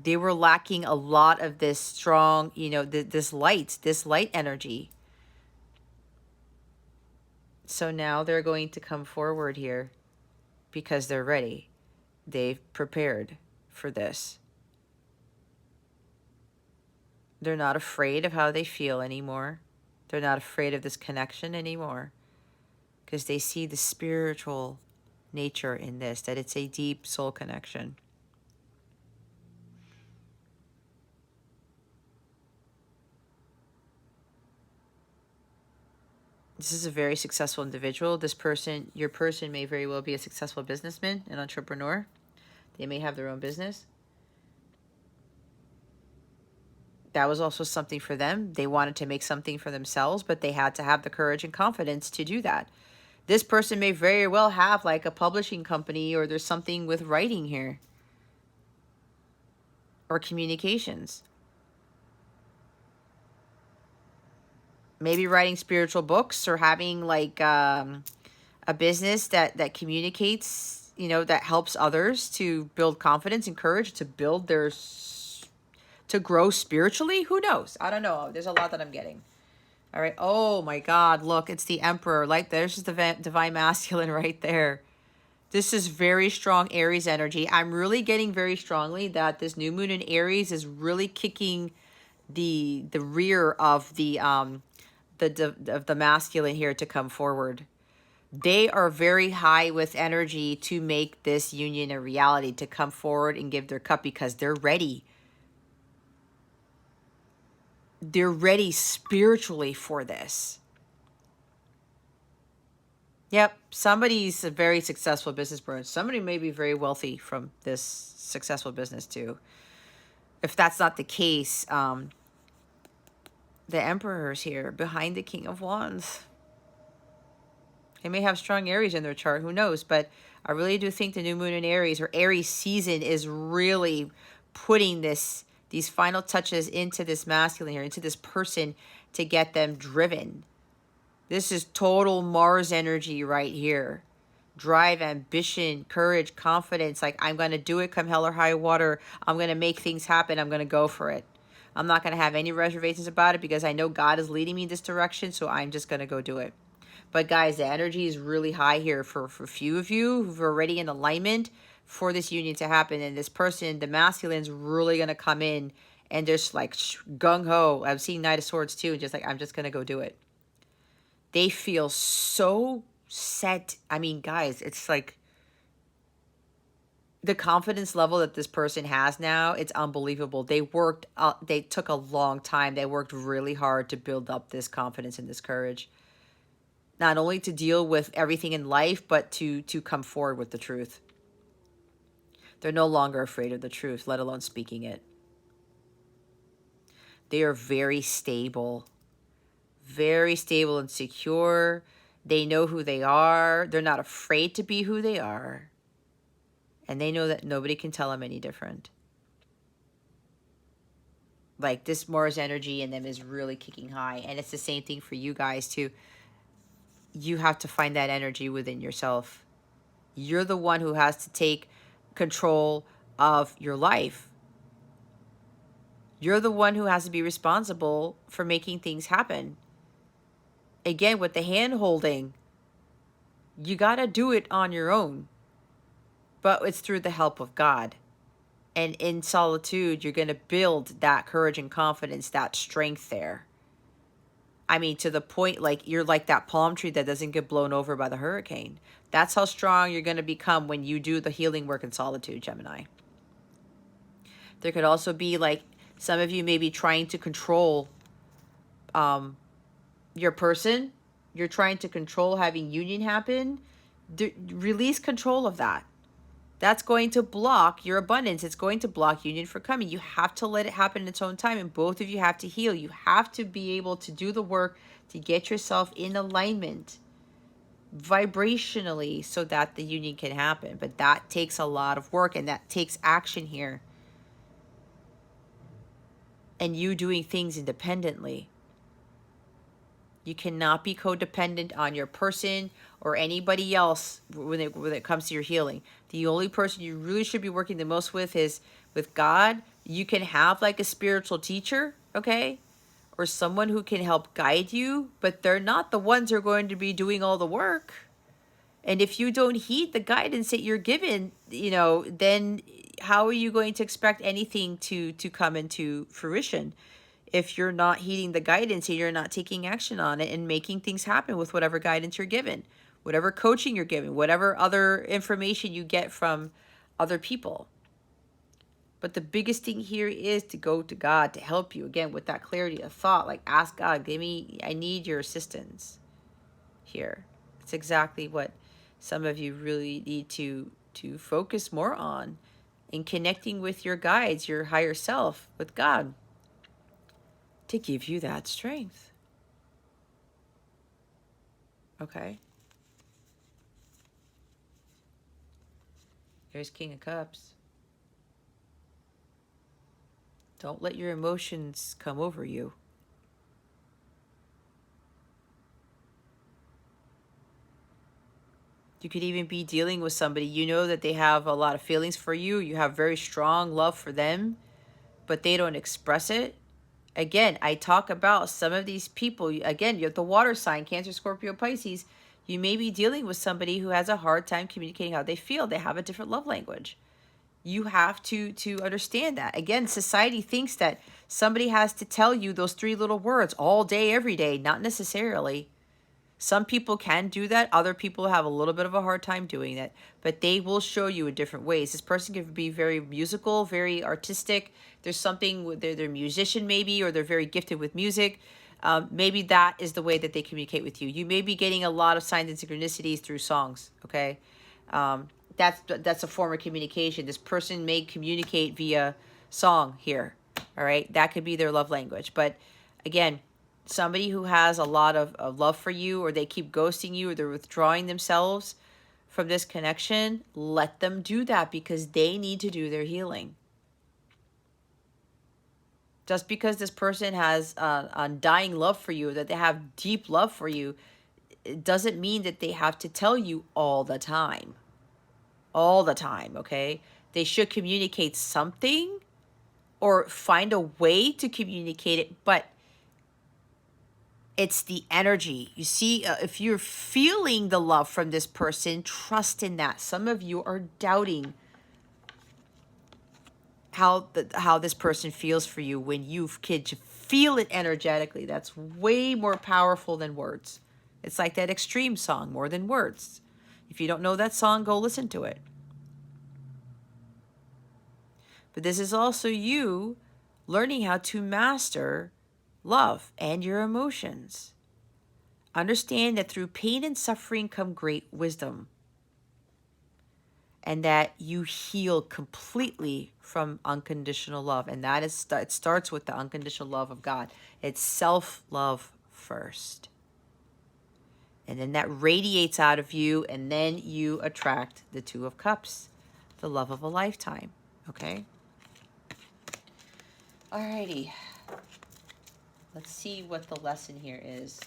They were lacking a lot of this strong, you know, this light energy. So now they're going to come forward here because they're ready. They've prepared for this. They're not afraid of how they feel anymore. They're not afraid of this connection anymore because they see the spiritual nature in this, that it's a deep soul connection. This is a very successful individual. This person, your person, may very well be a successful businessman, an entrepreneur. They may have their own business. That was also something for them. They wanted to make something for themselves, but they had to have the courage and confidence to do that. This person may very well have like a publishing company, or there's something with writing here, or communications. Maybe writing spiritual books, or having like a business that communicates, you know, that helps others to build confidence and courage to build their, to grow spiritually. Who knows? I don't know. There's a lot that I'm getting. All right. Oh my God. Look, it's the Emperor. Like, there's the Divine Masculine right there. This is very strong Aries energy. I'm really getting very strongly that this new moon in Aries is really kicking the rear of the masculine here to come forward. They are very high with energy to make this union a reality, to come forward and give their cup, because they're ready. They're ready spiritually for this. Yep, somebody's a very successful business person. Somebody may be very wealthy from this successful business too. If that's not the case, the Emperor's here behind the King of Wands. They may have strong Aries in their chart, who knows? But I really do think the new moon in Aries, or Aries season, is really putting these final touches into this masculine here, into this person, to get them driven. This is total Mars energy right here. Drive, ambition, courage, confidence. Like, I'm going to do it come hell or high water. I'm going to make things happen. I'm going to go for it. I'm not going to have any reservations about it, because I know God is leading me in this direction. So I'm just going to go do it. But guys, the energy is really high here for a few of you who've already in alignment for this union to happen. And this person, the masculine's really going to come in and just like gung-ho. I'm seeing Knight of Swords too. And just like, I'm just going to go do it. They feel so set. I mean, guys, it's like the confidence level that this person has now, it's unbelievable. They took a long time. They worked really hard to build up this confidence and this courage. Not only to deal with everything in life, but to come forward with the truth. They're no longer afraid of the truth, let alone speaking it. They are very stable and secure. They know who they are. They're not afraid to be who they are. And they know that nobody can tell them any different. Like, this Mars energy in them is really kicking high. And it's the same thing for you guys too. You have to find that energy within yourself. You're the one who has to take control of your life. You're the one who has to be responsible for making things happen. Again, with the hand holding, you got to do it on your own. But it's through the help of God. And in solitude, you're going to build that courage and confidence, that strength there. I mean, to the point, like, you're like that palm tree that doesn't get blown over by the hurricane. That's how strong you're going to become when you do the healing work in solitude, Gemini. There could also be, like, some of you may be trying to control your person. You're trying to control having union happen. Release control of that. That's going to block your abundance. It's going to block union from coming. You have to let it happen in its own time, and both of you have to heal. You have to be able to do the work to get yourself in alignment vibrationally so that the union can happen. But that takes a lot of work, and that takes action here. And you doing things independently. You cannot be codependent on your person or anybody else when it comes to your healing. The only person you really should be working the most with is with God, You can have like a spiritual teacher, okay? Or someone who can help guide you, but they're not the ones who are going to be doing all the work. And if you don't heed the guidance that you're given, then how are you going to expect anything to come into fruition if you're not heeding the guidance and you're not taking action on it and making things happen with whatever guidance you're given, whatever coaching you're given, whatever other information you get from other people. But the biggest thing here is to go to God to help you, again, with that clarity of thought. Like, ask God, I need your assistance here. It's exactly what some of you really need to focus more on, in connecting with your guides, your higher self, with God, to give you that strength. Okay? There's King of Cups. Don't let your emotions come over you. You could even be dealing with somebody, you know that they have a lot of feelings for you. You have very strong love for them, but they don't express it. Again, I talk about some of these people. Again, you have the water sign, Cancer, Scorpio, Pisces. You may be dealing with somebody who has a hard time communicating how they feel. They have a different love language. You have to understand that. Again, society thinks that somebody has to tell you those 3 little words all day, every day. Not necessarily. Some people can do that. Other people have a little bit of a hard time doing that, but they will show you in different ways. This person can be very musical, very artistic. There's something, they're a musician maybe, or they're very gifted with music. Maybe that is the way that they communicate with you. You may be getting a lot of signs and synchronicities through songs, okay? That's a form of communication. This person may communicate via song here, all right? That could be their love language. But again, somebody who has a lot of love for you, or they keep ghosting you, or they're withdrawing themselves from this connection, let them do that, because they need to do their healing. Just because this person has undying love for you, that they have deep love for you, it doesn't mean that they have to tell you all the time. All the time, okay? They should communicate something or find a way to communicate it, but it's the energy. You see, if you're feeling the love from this person, trust in that. Some of you are doubting how this person feels for you when you could feel it energetically. That's way more powerful than words. It's like that Extreme song, More Than Words. If you don't know that song, go listen to it. But this is also you learning how to master love and your emotions. Understand that through pain and suffering come great wisdom, and that you heal completely from unconditional love. And that is, it starts with the unconditional love of God. It's self-love first. And then that radiates out of you, and then you attract the 2 of Cups, the love of a lifetime. Okay? Alrighty. Let's see what the lesson here is.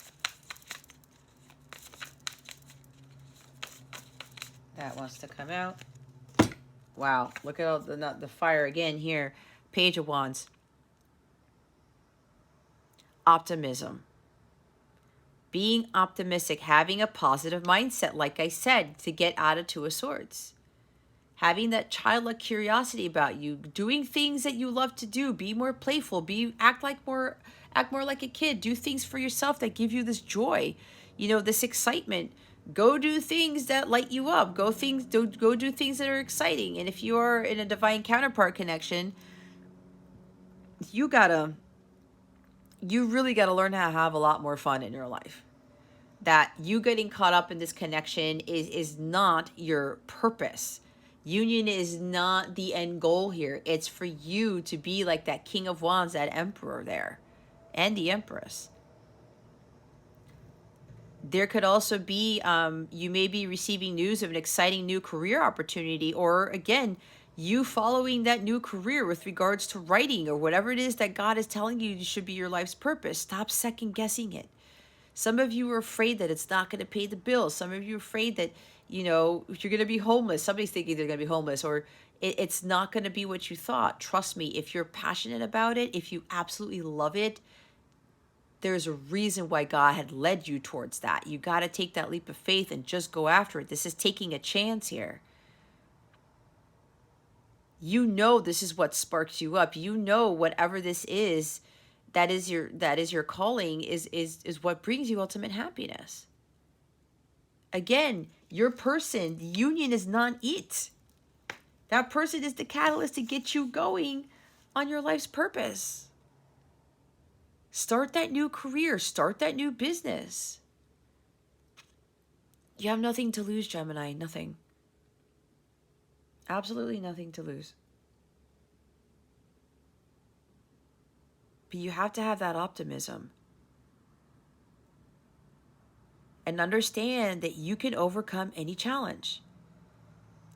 That wants to come out. Wow, look at all the fire again here. Page of Wands. Optimism. Being optimistic, having a positive mindset, like I said, to get out of 2 of Swords. Having that childlike curiosity about you, doing things that you love to do, be more playful, act more like a kid, do things for yourself that give you this joy, this excitement. Go do things that light you up. Go do things that are exciting. And if you are in a divine counterpart connection, you really gotta learn how to have a lot more fun in your life. That you getting caught up in this connection is not your purpose. Union is not the end goal here. It's for you to be like that King of Wands, that Emperor there, and the Empress. There could also be, you may be receiving news of an exciting new career opportunity, or again, you following that new career with regards to writing or whatever it is that God is telling you should be your life's purpose. Stop second guessing it. Some of you are afraid that it's not going to pay the bills. Some of you are afraid that, you're going to be homeless. Somebody's thinking they're going to be homeless, or It's not going to be what you thought. Trust me, if you're passionate about it, if you absolutely love it, there's a reason why God had led you towards that. You got to take that leap of faith and just go after it. This is taking a chance here. You know this is what sparks you up. You know whatever this is, that is your calling, is what brings you ultimate happiness. Again, your person, the union is not it. That person is the catalyst to get you going on your life's purpose. Start that new career. Start that new business. You have nothing to lose, Gemini. Nothing. Absolutely nothing to lose. But you have to have that optimism. And understand that you can overcome any challenge.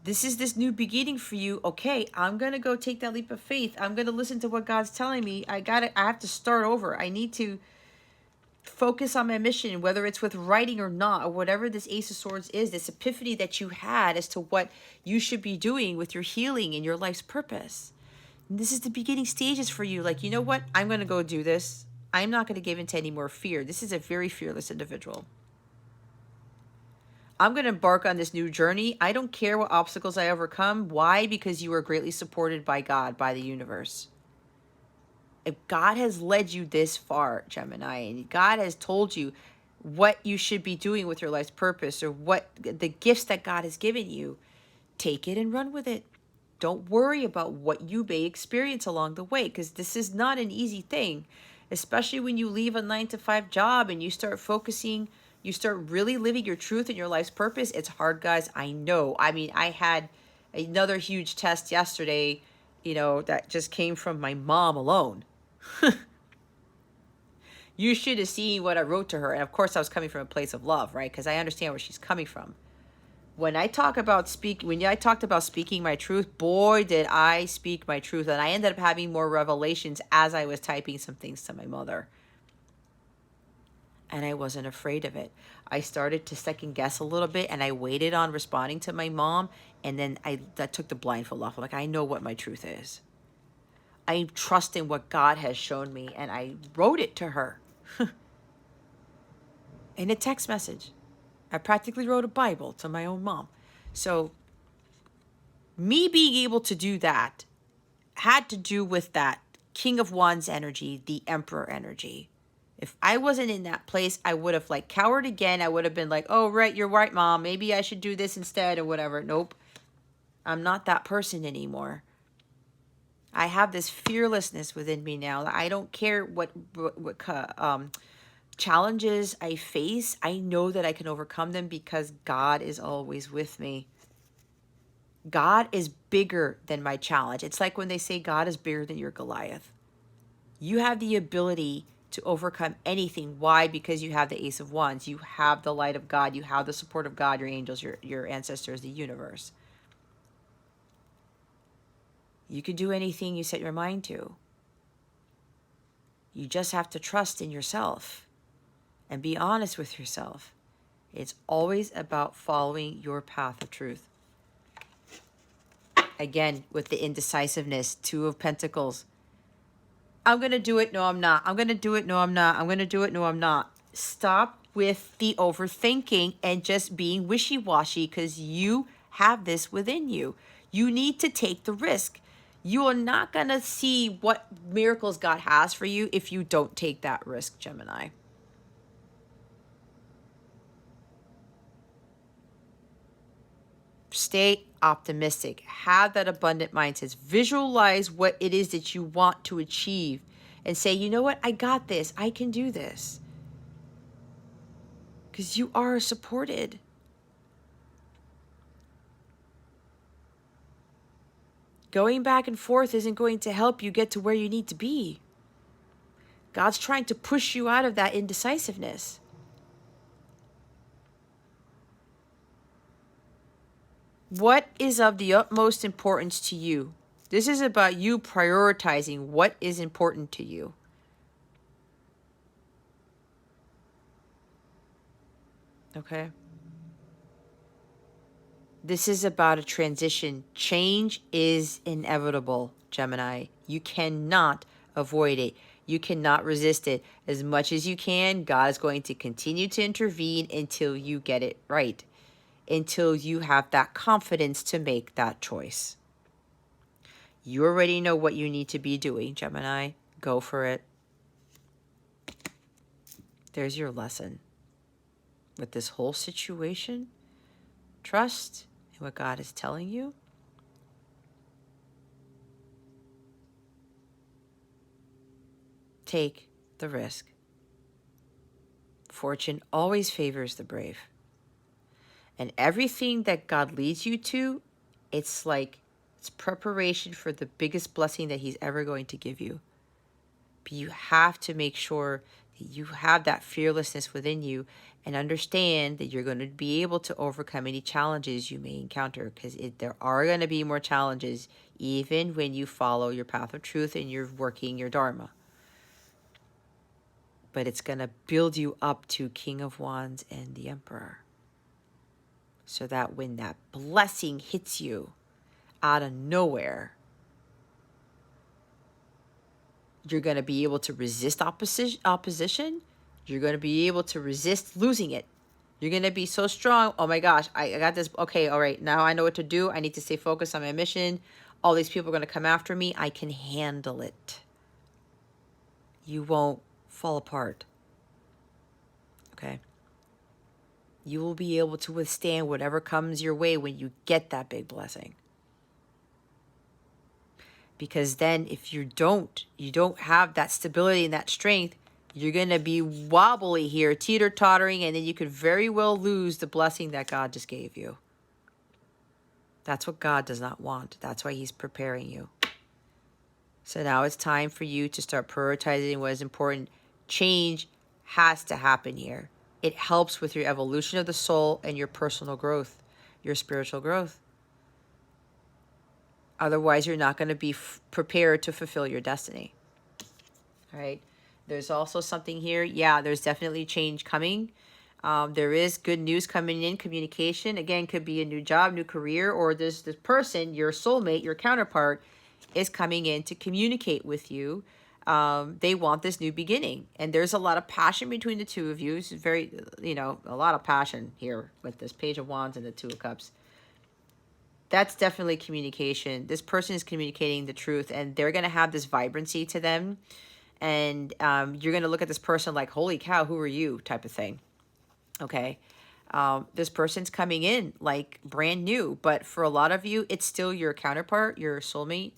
This is this new beginning for you. Okay, I'm going to go take that leap of faith. I'm going to listen to what God's telling me. I have to start over. I need to focus on my mission, whether it's with writing or not, or whatever this Ace of Swords is, this epiphany that you had as to what you should be doing with your healing and your life's purpose. And this is the beginning stages for you. Like, you know what? I'm going to go do this. I'm not going to give into any more fear. This is a very fearless individual. I'm going to embark on this new journey. I don't care what obstacles I overcome. Why? Because you are greatly supported by God, by the universe. If God has led you this far, Gemini, and God has told you what you should be doing with your life's purpose, or what the gifts that God has given you, take it and run with it. Don't worry about what you may experience along the way, because this is not an easy thing, especially when you leave a 9-to-5 job and you start focusing, you start really living your truth and your life's purpose. It's hard, guys. I know. I mean, I had another huge test yesterday, that just came from my mom alone. You should have seen what I wrote to her. And of course, I was coming from a place of love, right? Because I understand where she's coming from. When I talked about speaking my truth, boy, did I speak my truth. And I ended up having more revelations as I was typing some things to my mother. And I wasn't afraid of it. I started to second guess a little bit, and I waited on responding to my mom. And then I took the blindfold off. I'm like, I know what my truth is. I trust in what God has shown me, and I wrote it to her in a text message. I practically wrote a Bible to my own mom. So me being able to do that had to do with that King of Wands energy, the Emperor energy. If I wasn't in that place, I would have cowered again. I would have been like, oh, right, you're right, Mom. Maybe I should do this instead or whatever. Nope. I'm not that person anymore. I have this fearlessness within me now. I don't care what challenges I face. I know that I can overcome them because God is always with me. God is bigger than my challenge. It's like when they say God is bigger than your Goliath. You have the ability to overcome anything. Why? Because you have the Ace of Wands. You have the light of God. You have the support of God, your angels, your ancestors, the universe. You can do anything you set your mind to. You just have to trust in yourself and be honest with yourself. It's always about following your path of truth. Again, with the indecisiveness, Two of Pentacles. I'm going to do it. No, I'm not. I'm going to do it. No, I'm not. I'm going to do it. No, I'm not. Stop with the overthinking and just being wishy-washy, because you have this within you. You need to take the risk. You are not going to see what miracles God has for you if you don't take that risk, Gemini. Stay optimistic. Have that abundant mindset. Visualize what it is that you want to achieve and say, you know what? I got this. I can do this. Because you are supported. Going back and forth isn't going to help you get to where you need to be. God's trying to push you out of that indecisiveness. What is of the utmost importance to you? This is about you prioritizing what is important to you. Okay? This is about a transition. Change is inevitable, Gemini. You cannot avoid it. You cannot resist it. As much as you can, God is going to continue to intervene until you get it right, until you have that confidence to make that choice. You already know what you need to be doing, Gemini. Go for it. There's your lesson. With this whole situation, trust in what God is telling you. Take the risk. Fortune always favors the brave. And everything that God leads you to, it's like it's preparation for the biggest blessing that he's ever going to give you. But you have to make sure that you have that fearlessness within you and understand that you're going to be able to overcome any challenges you may encounter, because there are going to be more challenges even when you follow your path of truth and you're working your Dharma. But it's going to build you up to King of Wands and the Emperor, so that when that blessing hits you out of nowhere, you're going to be able to resist opposition. You're going to be able to resist losing it. You're going to be so strong. Oh my gosh, I got this. Okay, all right, now I know what to do. I need to stay focused on my mission. All these people are going to come after me. I can handle it. You won't fall apart. Okay? You will be able to withstand whatever comes your way when you get that big blessing. Because then if you don't have that stability and that strength, you're going to be wobbly here, teeter-tottering, and then you could very well lose the blessing that God just gave you. That's what God does not want. That's why he's preparing you. So now it's time for you to start prioritizing what is important. Change has to happen here. It helps with your evolution of the soul and your personal growth, your spiritual growth. Otherwise, you're not going to be prepared to fulfill your destiny. All right. There's also something here. Yeah, there's definitely change coming. There is good news coming in. Communication, again, could be a new job, new career, or this person, your soulmate, your counterpart, is coming in to communicate with you. They want this new beginning. And there's a lot of passion between the two of you. It's very, a lot of passion here with this Page of Wands and the Two of Cups. That's definitely communication. This person is communicating the truth, and they're going to have this vibrancy to them. And you're going to look at this person like, holy cow, who are you, type of thing. Okay. This person's coming in like brand new, but for a lot of you, it's still your counterpart, your soulmate.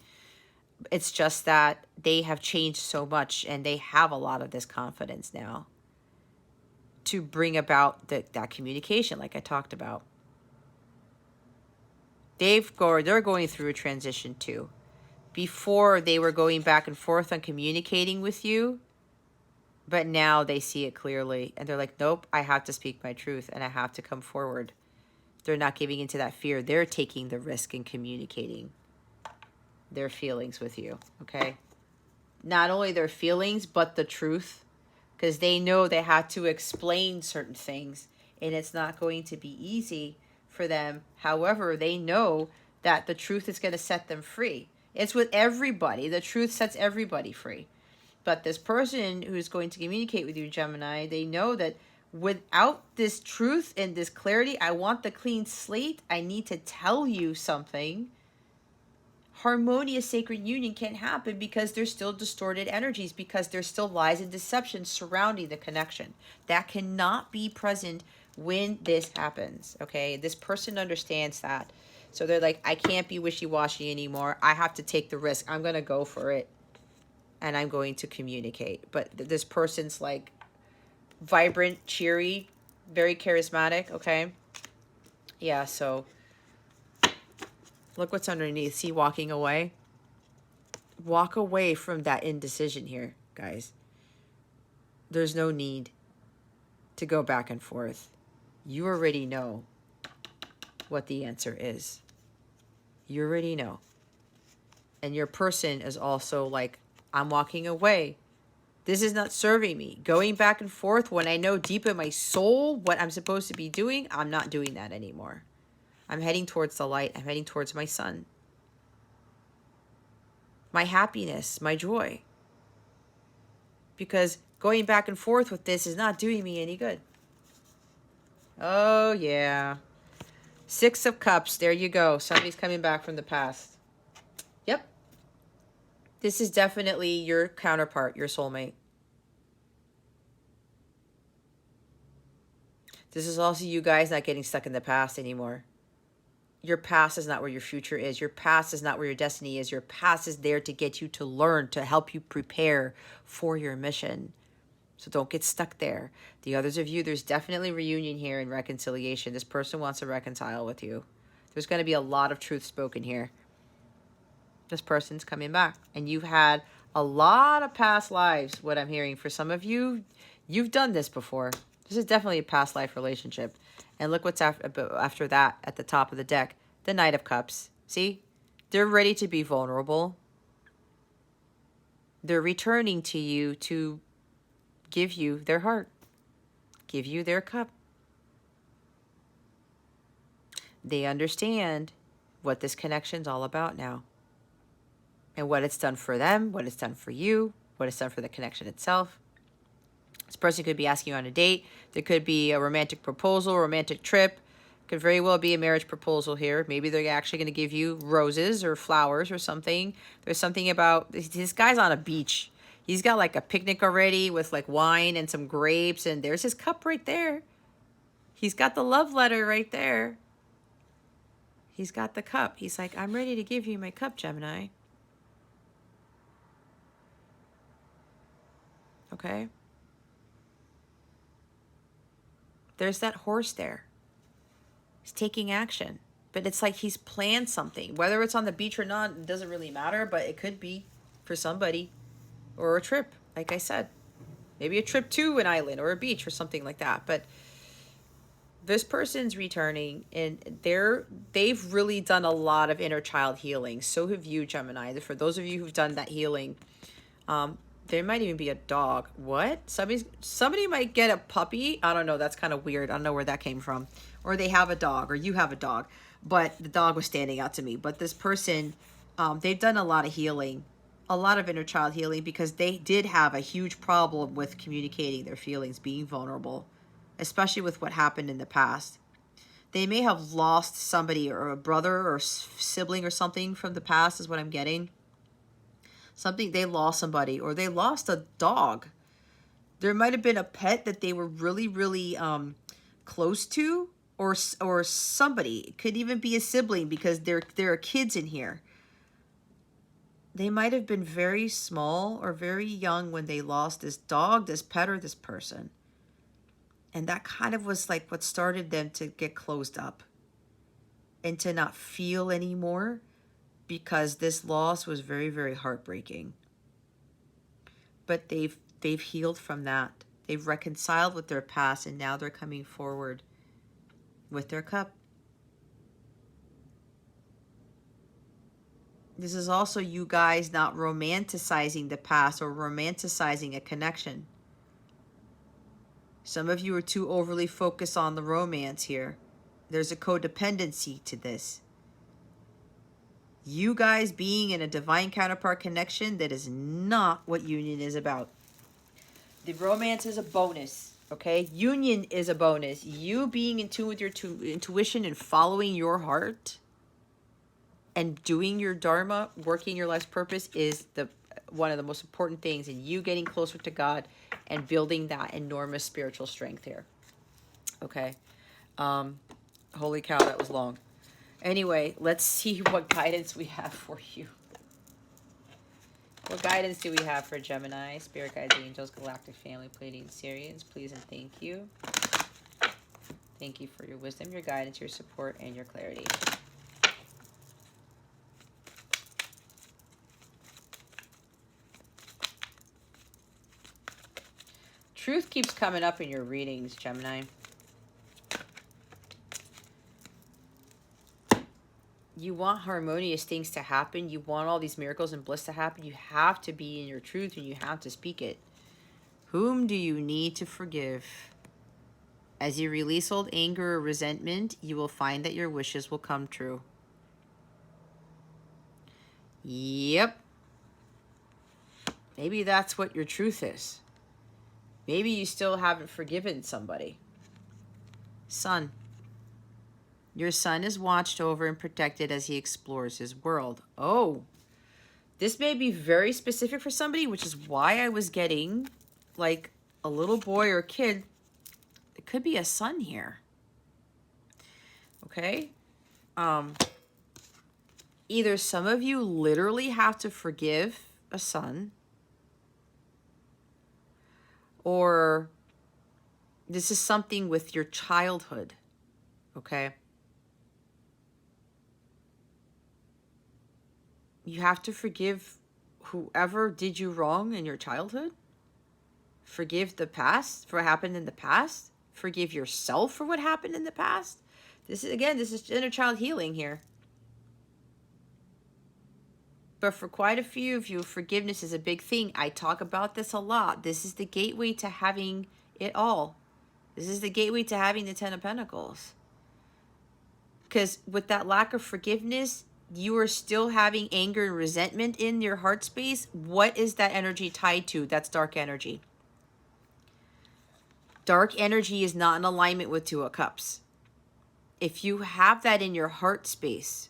It's just that they have changed so much, and they have a lot of this confidence now to bring about that communication, like I talked about. They're going through a transition too. Before, they were going back and forth on communicating with you, but now they see it clearly, and they're like, nope, I have to speak my truth, and I have to come forward. They're not giving into that fear. They're taking the risk and communicating their feelings with you, okay? Not only their feelings, but the truth, because they know they have to explain certain things, and it's not going to be easy for them. However, they know that the truth is going to set them free. It's with everybody. The truth sets everybody free. But this person who's going to communicate with you, Gemini, they know that without this truth and this clarity, I want the clean slate. I need to tell you something. Harmonious sacred union can't happen because there's still distorted energies, because there's still lies and deception surrounding the connection. That cannot be present when this happens, okay? This person understands that. So they're like, I can't be wishy-washy anymore. I have to take the risk. I'm going to go for it. And I'm going to communicate. But this person's like vibrant, cheery, very charismatic, okay? Yeah, so look what's underneath. See, walking away? Walk away from that indecision here, guys. There's no need to go back and forth. You already know what the answer is. You already know. And your person is also like, I'm walking away. This is not serving me. Going back and forth when I know deep in my soul what I'm supposed to be doing, I'm not doing that anymore. I'm heading towards the light. I'm heading towards my sun. My happiness, my joy. Because going back and forth with this is not doing me any good. Oh, yeah. 6 of Cups. There you go. Somebody's coming back from the past. Yep. This is definitely your counterpart, your soulmate. This is also you guys not getting stuck in the past anymore. Your past is not where your future is. Your past is not where your destiny is. Your past is there to get you to learn, to help you prepare for your mission. So don't get stuck there. The others of you, there's definitely reunion here and reconciliation. This person wants to reconcile with you. There's going to be a lot of truth spoken here. This person's coming back. And you've had a lot of past lives, what I'm hearing. For some of you, you've done this before. This is definitely a past life relationship. And look what's after that at the top of the deck. The Knight of Cups. See? They're ready to be vulnerable. They're returning to you to give you their heart. Give you their cup. They understand what this connection's all about now. And what it's done for them, what it's done for you, what it's done for the connection itself. This person could be asking you on a date. There could be a romantic proposal, romantic trip. Could very well be a marriage proposal here. Maybe they're actually going to give you roses or flowers or something. There's something about this guy's on a beach. He's got like a picnic already with like wine and some grapes. And there's his cup right there. He's got the love letter right there. He's got the cup. He's like, I'm ready to give you my cup, Gemini. Okay. There's that horse there. He's taking action. But it's like he's planned something. Whether it's on the beach or not, it doesn't really matter. But it could be for somebody. Or a trip, like I said. Maybe a trip to an island or a beach or something like that. But this person's returning. And they've really done a lot of inner child healing. So have you, Gemini. For those of you who've done that healing, there might even be a dog. What? Somebody might get a puppy. I don't know. That's kind of weird. I don't know where that came from. Or they have a dog, or you have a dog. But the dog was standing out to me. But this person, they've done a lot of healing, a lot of inner child healing, because they did have a huge problem with communicating their feelings, being vulnerable, especially with what happened in the past. They may have lost somebody, or a brother or sibling or something from the past is what I'm getting. Something, they lost somebody, or they lost a dog. There might have been a pet that they were really, really close to, or somebody. It could even be a sibling, because there are kids in here. They might have been very small or very young when they lost this dog, this pet, or this person. And that kind of was like what started them to get closed up and to not feel anymore, because this loss was very, very heartbreaking. But they've healed from that. They've reconciled with their past, and now they're coming forward with their cup. This is also you guys not romanticizing the past or romanticizing a connection. Some of you are too overly focused on the romance here. There's a codependency to this. You guys being in a divine counterpart connection, that is not what union is about. The romance is a bonus, okay? Union is a bonus. You being in tune with your intuition and following your heart and doing your dharma, working your life's purpose, is one of the most important things. And you getting closer to God and building that enormous spiritual strength here. Okay. Holy cow, that was long. Anyway, let's see what guidance we have for you. What guidance do we have for Gemini? Spirit guides, angels, galactic family, Pleiadian, Sirians, please and thank you. Thank you for your wisdom, your guidance, your support, and your clarity. Truth keeps coming up in your readings, Gemini. You want harmonious things to happen. You want all these miracles and bliss to happen. You have to be in your truth, and you have to speak it. Whom do you need to forgive? As you release old anger or resentment, you will find that your wishes will come true. Yep. Maybe that's what your truth is. Maybe you still haven't forgiven somebody. Son. Your son is watched over and protected as he explores his world. Oh, this may be very specific for somebody, which is why I was getting like a little boy or kid. It could be a son here. Okay. Either some of you literally have to forgive a son, or this is something with your childhood. Okay. You have to forgive whoever did you wrong in your childhood. Forgive the past for what happened in the past. Forgive yourself for what happened in the past. This is inner child healing here. But for quite a few of you, forgiveness is a big thing. I talk about this a lot. This is the gateway to having it all. This is the gateway to having the Ten of Pentacles. Because with that lack of forgiveness, you are still having anger and resentment in your heart space. What is that energy tied to? That's dark energy. Dark energy is not in alignment with Two of Cups. If you have that in your heart space,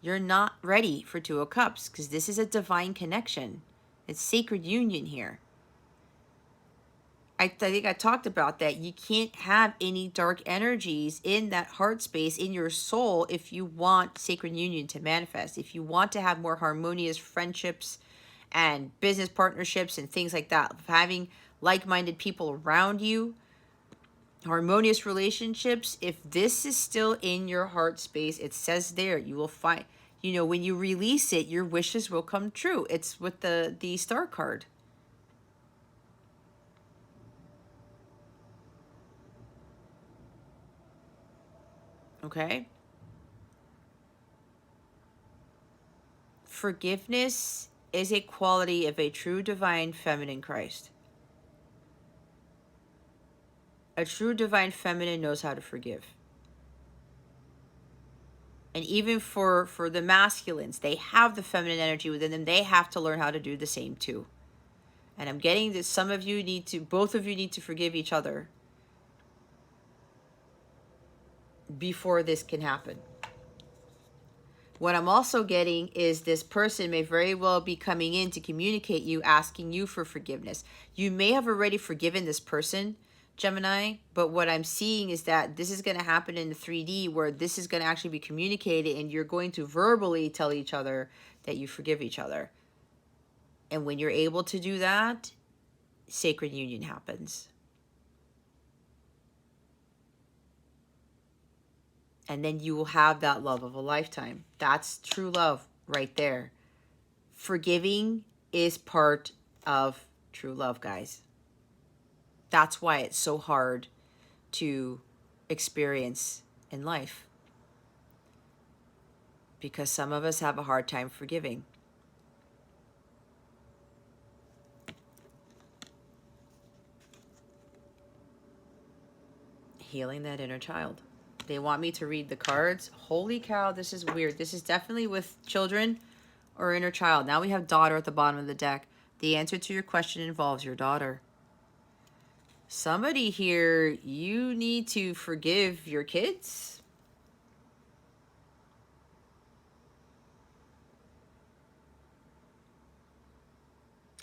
you're not ready for Two of Cups, because this is a divine connection. It's sacred union here. I think I talked about that. You can't have any dark energies in that heart space, in your soul, if you want sacred union to manifest. If you want to have more harmonious friendships and business partnerships and things like that, having like-minded people around you, harmonious relationships, if this is still in your heart space, it says there, you will find, when you release it, your wishes will come true. It's with the Star card. Okay? Forgiveness is a quality of a true divine feminine Christ. A true divine feminine knows how to forgive. And even for the masculines, they have the feminine energy within them. They have to learn how to do the same too. And I'm getting that both of you need to forgive each other before this can happen. What I'm also getting is this person may very well be coming in to communicate you, asking you for forgiveness. You may have already forgiven this person, Gemini, but what I'm seeing is that this is going to happen in the 3D, where this is going to actually be communicated, and you're going to verbally tell each other that you forgive each other. And when you're able to do that, sacred union happens. And then you will have that love of a lifetime. That's true love right there. Forgiving is part of true love, guys. That's why it's so hard to experience in life. Because some of us have a hard time forgiving. Healing that inner child. They want me to read the cards. Holy cow, this is weird. This is definitely with children or inner child. Now we have daughter at the bottom of the deck. The answer to your question involves your daughter. Somebody here, you need to forgive your kids.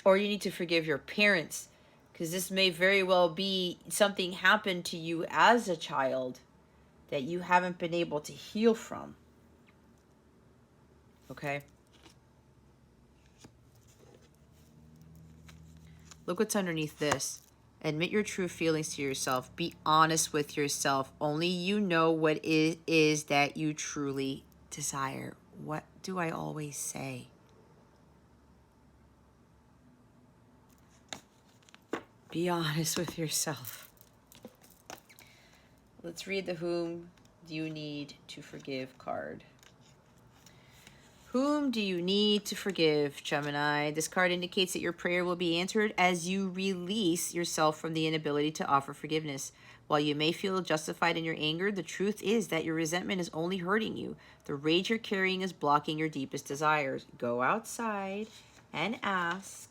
Or you need to forgive your parents, because this may very well be something happened to you as a child that you haven't been able to heal from. Okay? Look what's underneath this. Admit your true feelings to yourself. Be honest with yourself. Only you know what it is that you truly desire. What do I always say? Be honest with yourself. Let's read the whom do you need to forgive card. Whom do you need to forgive, Gemini? This card indicates that your prayer will be answered as you release yourself from the inability to offer forgiveness. While you may feel justified in your anger, the truth is that your resentment is only hurting you. The rage you're carrying is blocking your deepest desires. Go outside and ask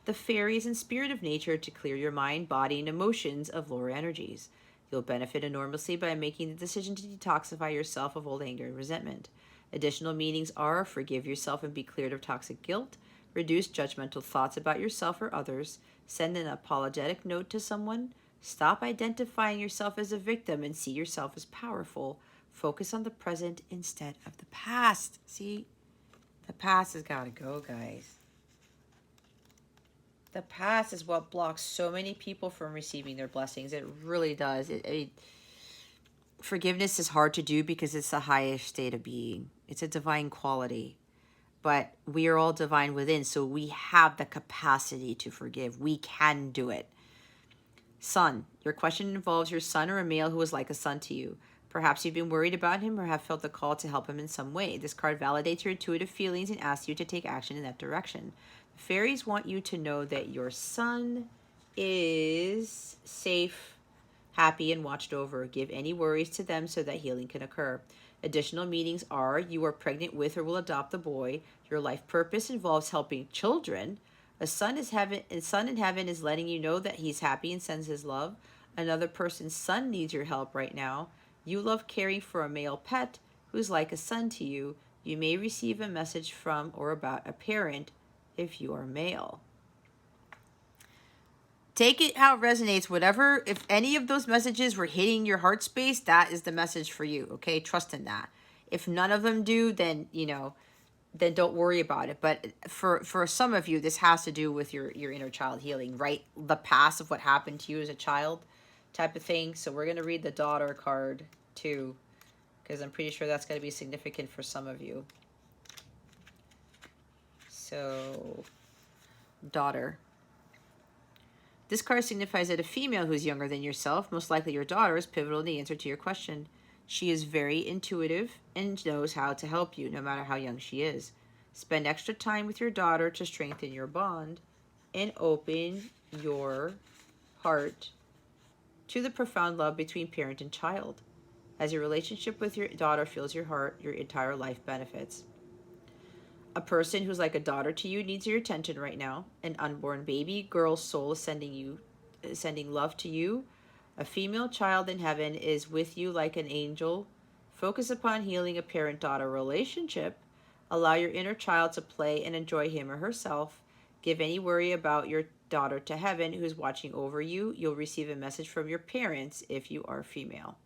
the fairies and spirit of nature to clear your mind, body, and emotions of lower energies. You'll benefit enormously by making the decision to detoxify yourself of old anger and resentment. Additional meanings are forgive yourself and be cleared of toxic guilt, reduce judgmental thoughts about yourself or others, send an apologetic note to someone, stop identifying yourself as a victim and see yourself as powerful, focus on the present instead of the past. See, the past has got to go, guys. The past is what blocks so many people from receiving their blessings. It really does. Forgiveness is hard to do because it's the highest state of being. It's a divine quality. But we are all divine within, so we have the capacity to forgive. We can do it. Son, your question involves your son or a male who is like a son to you. Perhaps you've been worried about him or have felt the call to help him in some way. This card validates your intuitive feelings and asks you to take action in that direction. The fairies want you to know that your son is safe, happy, and watched over. Give any worries to them so that healing can occur. Additional meanings are you are pregnant with or will adopt the boy. Your life purpose involves helping children. A son in heaven is letting you know that he's happy and sends his love. Another person's son needs your help right now. You love caring for a male pet who's like a son to you. You may receive a message from or about a parent if you are male. Take it how it resonates. Whatever, if any of those messages were hitting your heart space, that is the message for you, okay? Trust in that. If none of them do, then, then don't worry about it. But for some of you, this has to do with your inner child healing, right? The past of what happened to you as a child type of thing. So we're going to read the daughter card too, because I'm pretty sure that's going to be significant for some of you. So, daughter. This card signifies that a female who's younger than yourself, most likely your daughter, is pivotal in the answer to your question. She is very intuitive and knows how to help you, no matter how young she is. Spend extra time with your daughter to strengthen your bond and open your heart to the profound love between parent and child. As your relationship with your daughter fills your heart, your entire life benefits. A person who's like a daughter to you needs your attention right now. An unborn baby girl's soul is sending love to you. A female child in heaven is with you like an angel. Focus upon healing a parent-daughter relationship. Allow your inner child to play and enjoy him or herself. Give any worry about your daughter to heaven who's watching over you. You'll receive a message from your parents if you are female.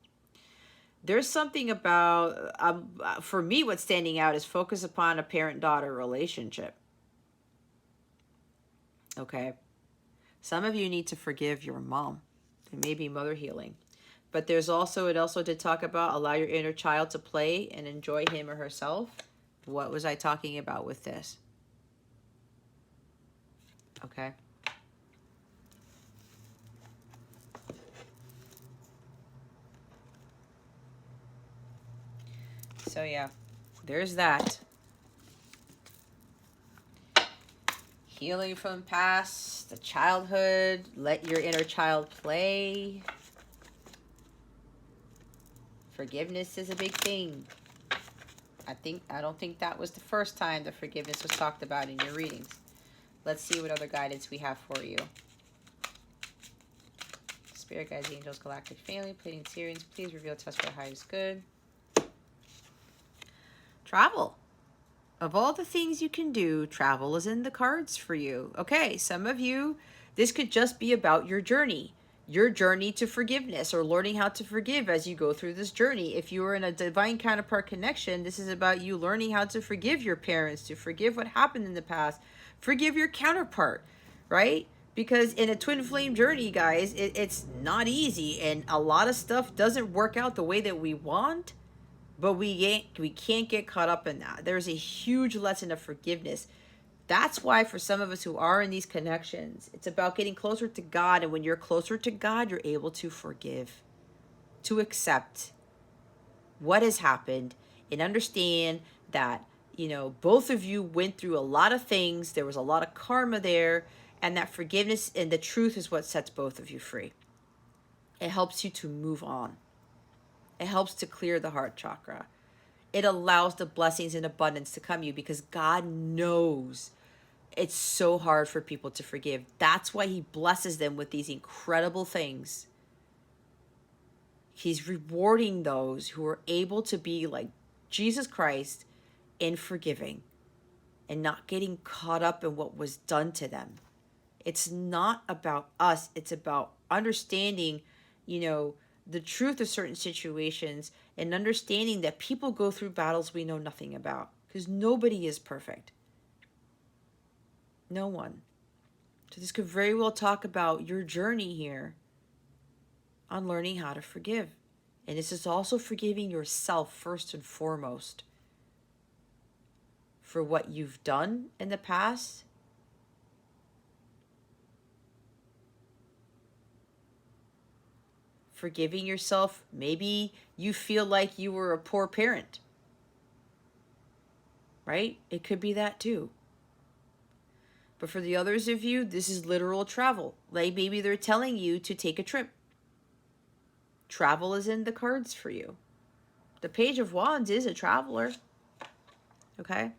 There's something about, for me, what's standing out is focus upon a parent-daughter relationship. Okay. Some of you need to forgive your mom. It may be mother healing. But it also did talk about allow your inner child to play and enjoy him or herself. What was I talking about with this? Okay. So yeah, there's that. Healing from past, the childhood, let your inner child play. Forgiveness is a big thing. I don't think that was the first time that forgiveness was talked about in your readings. Let's see what other guidance we have for you. Spirit guides, angels, galactic family, pleading Syrians, please reveal to us for the highest good. Travel. Of all the things you can do, travel is in the cards for you. Okay, some of you, this could just be about your journey to forgiveness or learning how to forgive as you go through this journey. If you are in a divine counterpart connection, this is about you learning how to forgive your parents, to forgive what happened in the past, forgive your counterpart, right? Because in a twin flame journey, guys, it's not easy and a lot of stuff doesn't work out the way that we want. But we can't get caught up in that. There's a huge lesson of forgiveness. That's why for some of us who are in these connections, it's about getting closer to God. And when you're closer to God, you're able to forgive, to accept what has happened, and understand that, you know, both of you went through a lot of things. There was a lot of karma there, and that forgiveness and the truth is what sets both of you free. It helps you to move on. It helps to clear the heart chakra. It allows the blessings and abundance to come to you because God knows it's so hard for people to forgive. That's why he blesses them with these incredible things. He's rewarding those who are able to be like Jesus Christ in forgiving and not getting caught up in what was done to them. It's not about us. It's about understanding, you know, the truth of certain situations and understanding that people go through battles we know nothing about because nobody is perfect. No one. So this could very well talk about your journey here on learning how to forgive. And this is also forgiving yourself first and foremost for what you've done in the past. Forgiving yourself. Maybe you feel like you were a poor parent, right? It could be that too. But for the others of you, this is literal travel. Like maybe they're telling you to take a trip. Travel is in the cards for you. The Page of Wands is a traveler. Okay?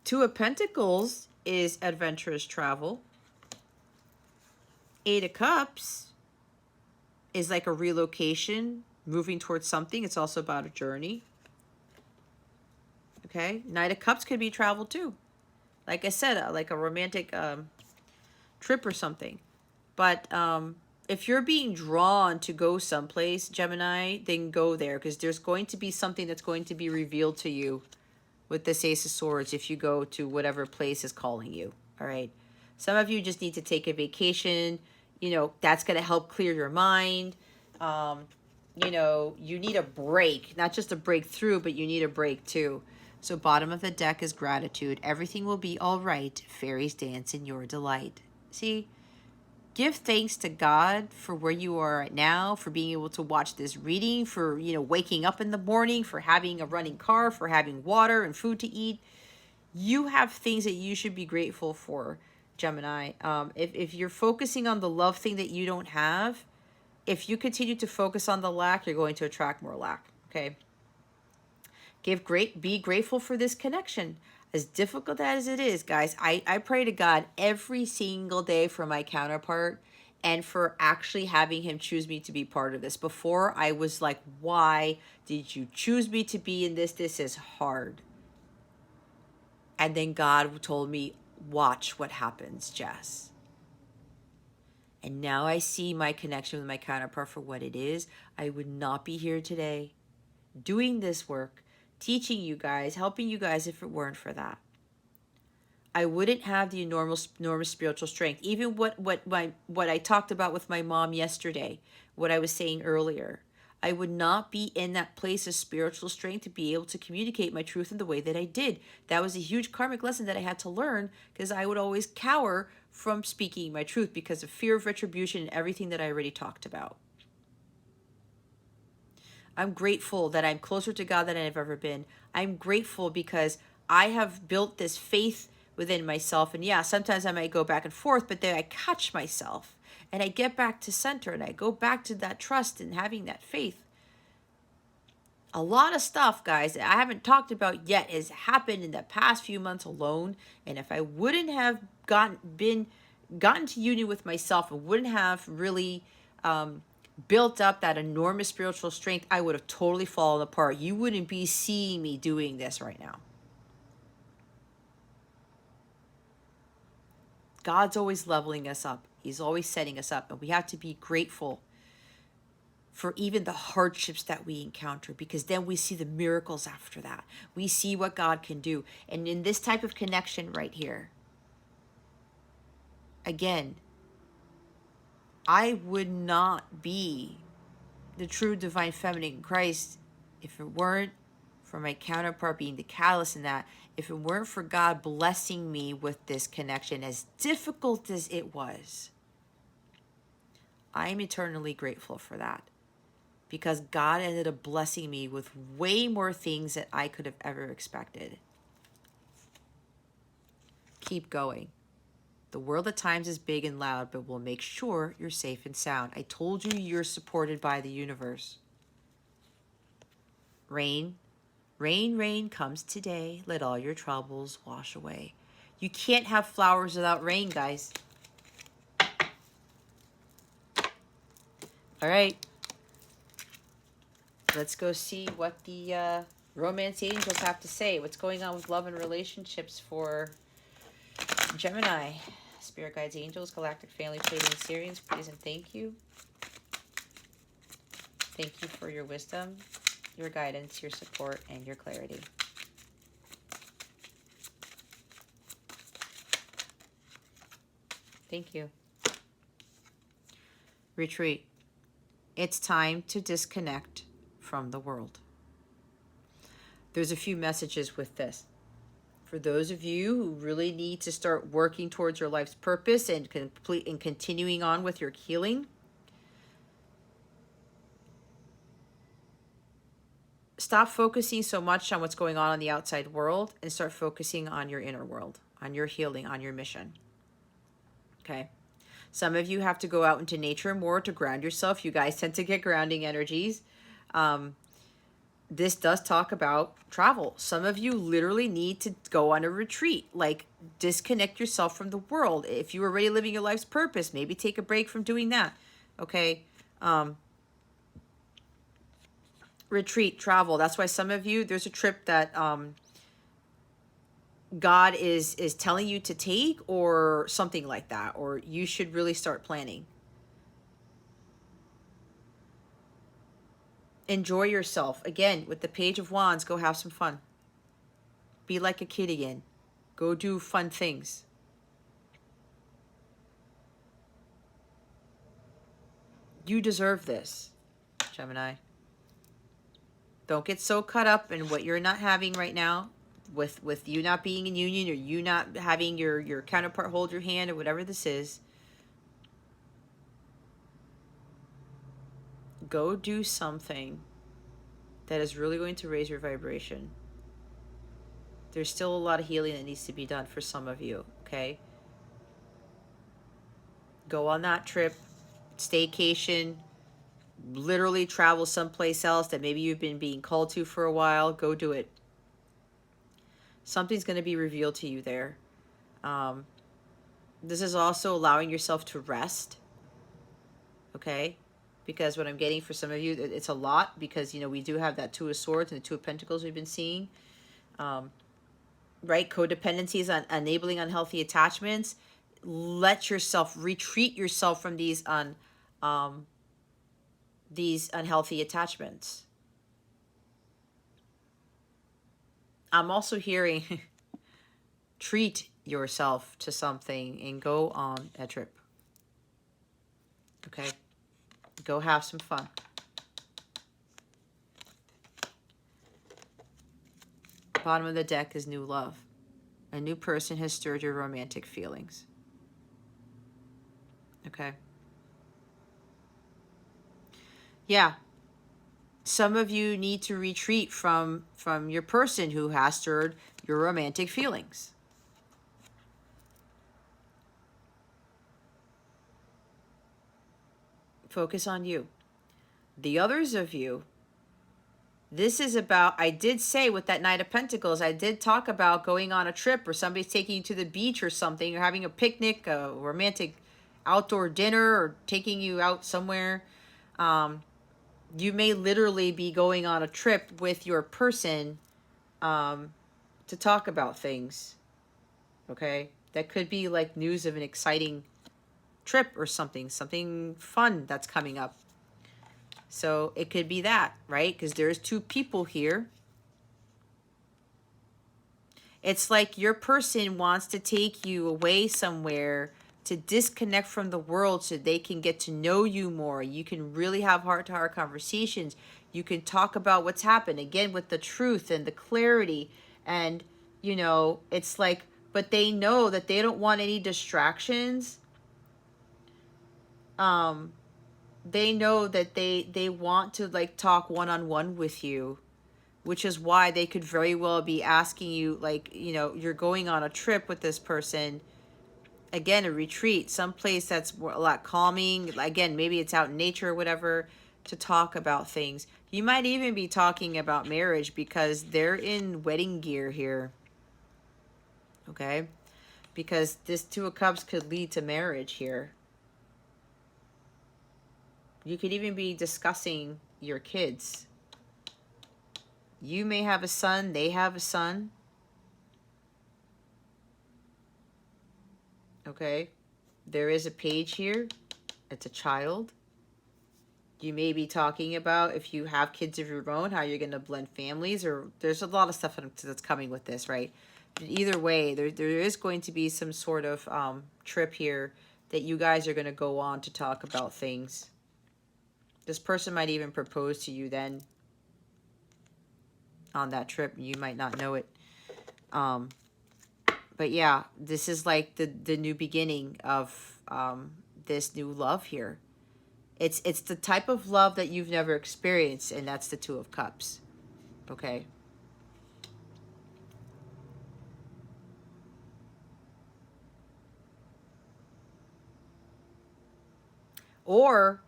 Two of Pentacles is adventurous travel. Eight of Cups is like a relocation, moving towards something. It's also about a journey. Okay? Knight of Cups could be travel too. Like I said, like a romantic trip or something. But if you're being drawn to go someplace, Gemini, then go there because there's going to be something that's going to be revealed to you with this Ace of Swords if you go to whatever place is calling you. All right. Some of you just need to take a vacation. You know, that's going to help clear your mind. You know, you need a break, not just a breakthrough, but you need a break too. So bottom of the deck is gratitude. Everything will be all right. Fairies dance in your delight. See? Give thanks to God for where you are right now, for being able to watch this reading, for, you know, waking up in the morning, for having a running car, for having water and food to eat. You have things that you should be grateful for, Gemini. If you're focusing on the love thing that you don't have, if you continue to focus on the lack, you're going to attract more lack, okay? Be grateful for this connection. As difficult as it is, guys, I pray to God every single day for my counterpart and for actually having him choose me to be part of this. Before, I was like, why did you choose me to be in this? This is hard. And then God told me, watch what happens, Jess. And now I see my connection with my counterpart for what it is. I would not be here today doing this work, teaching you guys, helping you guys if it weren't for that. I wouldn't have the enormous spiritual strength. Even what I talked about with my mom yesterday, what I was saying earlier. I would not be in that place of spiritual strength to be able to communicate my truth in the way that I did. That was a huge karmic lesson that I had to learn because I would always cower from speaking my truth because of fear of retribution and everything that I already talked about. I'm grateful that I'm closer to God than I've ever been. I'm grateful because I have built this faith within myself. And yeah, sometimes I might go back and forth, but then I catch myself and I get back to center and I go back to that trust and having that faith. A lot of stuff, guys, that I haven't talked about yet has happened in the past few months alone. And if I wouldn't have gotten to union with myself and wouldn't have really built up that enormous spiritual strength, I would have totally fallen apart. You wouldn't be seeing me doing this right now. God's always leveling us up. He's always setting us up. And we have to be grateful for even the hardships that we encounter, because then we see the miracles after that. We see what God can do. And in this type of connection right here, again, I would not be the true divine feminine in Christ if it weren't for my counterpart being the catalyst in that, if it weren't for God blessing me with this connection, as difficult as it was. I am eternally grateful for that. because God ended up blessing me with way more things than I could have ever expected. Keep going. The world at times is big and loud, but we'll make sure you're safe and sound. I told you you're supported by the universe. Rain, rain, rain comes today. Let all your troubles wash away. You can't have flowers without rain, guys. All right. Let's go see what the romance angels have to say. What's going on with love and relationships for Gemini? Spirit guides, angels, galactic family, Pleiadian, Sirians, please and thank you. Thank you for your wisdom, your guidance, your support, and your clarity. Thank you. Retreat. It's time to disconnect from the world. There's a few messages with this. For those of you who really need to start working towards your life's purpose and continuing on with your healing, stop focusing so much on what's going on in the outside world and start focusing on your inner world, on your healing, on your mission. Okay? Some of you have to go out into nature more to ground yourself. You guys tend to get grounding energies. This does talk about travel. Some of you literally need to go on a retreat, like disconnect yourself from the world. If you were already living your life's purpose, maybe take a break from doing that. Okay. Retreat, travel. That's why some of you, there's a trip that God is telling you to take or something like that, or you should really start planning. Enjoy yourself. Again, with the Page of Wands, go have some fun. Be like a kid again. Go do fun things. You deserve this, Gemini. Don't get so caught up in what you're not having right now, with you not being in union or you not having your counterpart hold your hand or whatever this is. Go do something that is really going to raise your vibration. There's still a lot of healing that needs to be done for some of you, okay? Go on that trip, staycation, literally travel someplace else that maybe you've been being called to for a while. Go do it. Something's going to be revealed to you there. This is also allowing yourself to rest, okay? Because what I'm getting for some of you, it's a lot because, you know, we do have that Two of Swords and the Two of Pentacles we've been seeing. Right? Codependencies on enabling unhealthy attachments. Let yourself retreat yourself from these unhealthy attachments. I'm also hearing treat yourself to something and go on a trip. Okay? Go have some fun. Bottom of the deck is new love. A new person has stirred your romantic feelings. Okay? Yeah. Some of you need to retreat from your person who has stirred your romantic feelings. Focus on you. The others of you, this is about, I did say with that Knight of Pentacles, I did talk about going on a trip or somebody's taking you to the beach or something, or having a picnic, a romantic outdoor dinner, or taking you out somewhere. You may literally be going on a trip with your person to talk about things. Okay? That could be like news of an exciting trip or something fun that's coming up. So it could be that, right? Because there's two people here. It's like your person wants to take you away somewhere to disconnect from the world so they can get to know you more. You can really have heart-to-heart conversations. You can talk about what's happened, again, with the truth and the clarity. And, you know, it's like, but they know that they don't want any distractions. they know that they want to like talk one-on-one with you, which is why they could very well be asking you, like, you know, you're going on a trip with this person, again, a retreat, someplace that's a lot calming, again, maybe it's out in nature or whatever, to talk about things. You might even be talking about marriage because they're in wedding gear here, okay? Because this Two of Cups could lead to marriage here. You could even be discussing your kids. You may have a son, they have a son. Okay? There is a page here. It's a child. You may be talking about, if you have kids of your own, how you're going to blend families, or there's a lot of stuff that's coming with this, right? But either way, there is going to be some sort of trip here that you guys are going to go on to talk about things. This person might even propose to you then on that trip. You might not know it. But yeah, this is like the new beginning of this new love here. It's the type of love that you've never experienced, and that's the Two of Cups. Okay? Or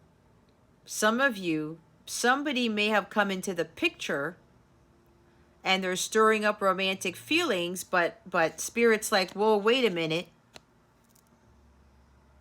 some of you, somebody may have come into the picture and they're stirring up romantic feelings, but Spirit's like, whoa, wait a minute.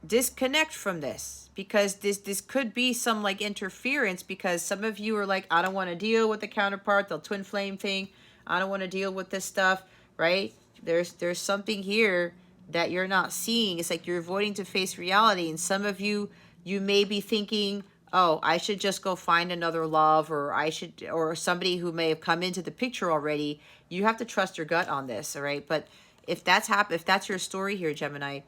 Disconnect from this, because this could be some like interference, because some of you are like, I don't want to deal with the counterpart, the twin flame thing. I don't want to deal with this stuff, right? There's something here that you're not seeing. It's like you're avoiding to face reality. And some of you may be thinking, oh, I should just go find another love, or I should, or somebody who may have come into the picture already. You have to trust your gut on this, all right? But if that's if that's your story here, Gemini,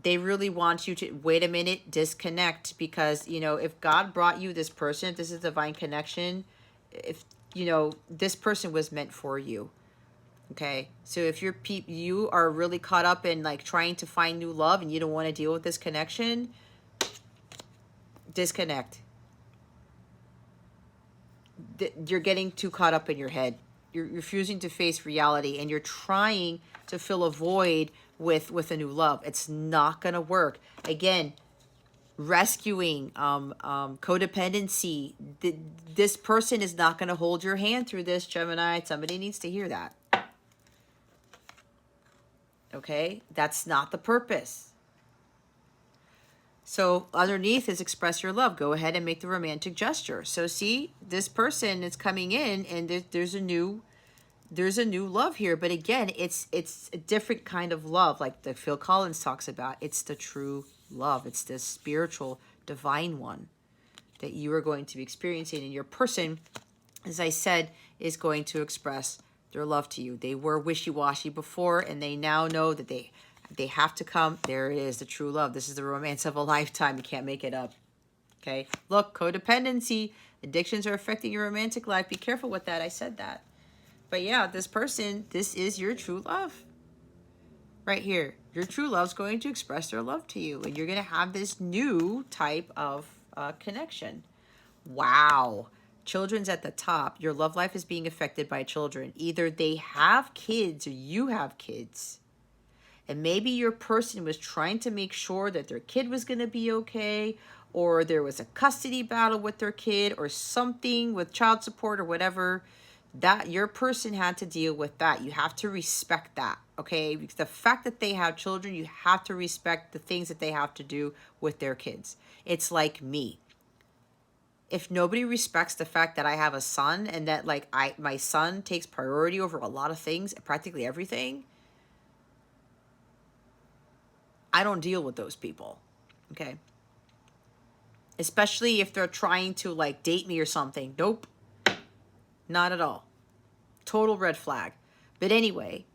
they really want you to wait a minute, disconnect, because, you know, if God brought you this person, if this is divine connection, if, you know, this person was meant for you. Okay? So if you are really caught up in like trying to find new love and you don't want to deal with this connection, disconnect. You're getting too caught up in your head. You're refusing to face reality, and you're trying to fill a void with a new love. It's not going to work. Again, rescuing, codependency. This person is not going to hold your hand through this, Gemini. Somebody needs to hear that. Okay? That's not the purpose. So underneath is express your love. Go ahead and make the romantic gesture. So see, this person is coming in, and there's a new love here. But again, it's a different kind of love, like the Phil Collins talks about. It's the true love. It's the spiritual, divine one that you are going to be experiencing. And your person, as I said, is going to express their love to you. They were wishy-washy before, and they now know that they have to come. There it is, the true love. This is the romance of a lifetime. You can't make it up. Okay? Look, codependency. Addictions are affecting your romantic life. Be careful with that. I said that. But yeah, this person, this is your true love. Right here. Your true love's going to express their love to you. And you're going to have this new type of connection. Wow. Children's at the top. Your love life is being affected by children. Either they have kids or you have kids. And maybe your person was trying to make sure that their kid was going to be okay, or there was a custody battle with their kid, or something with child support or whatever. That your person had to deal with that. You have to respect that, okay? Because the fact that they have children, you have to respect the things that they have to do with their kids. It's like me. If nobody respects the fact that I have a son, and that like my son takes priority over a lot of things, practically everything, I don't deal with those people, okay? Especially if they're trying to like date me or something. Nope, not at all. Total red flag. But anyway,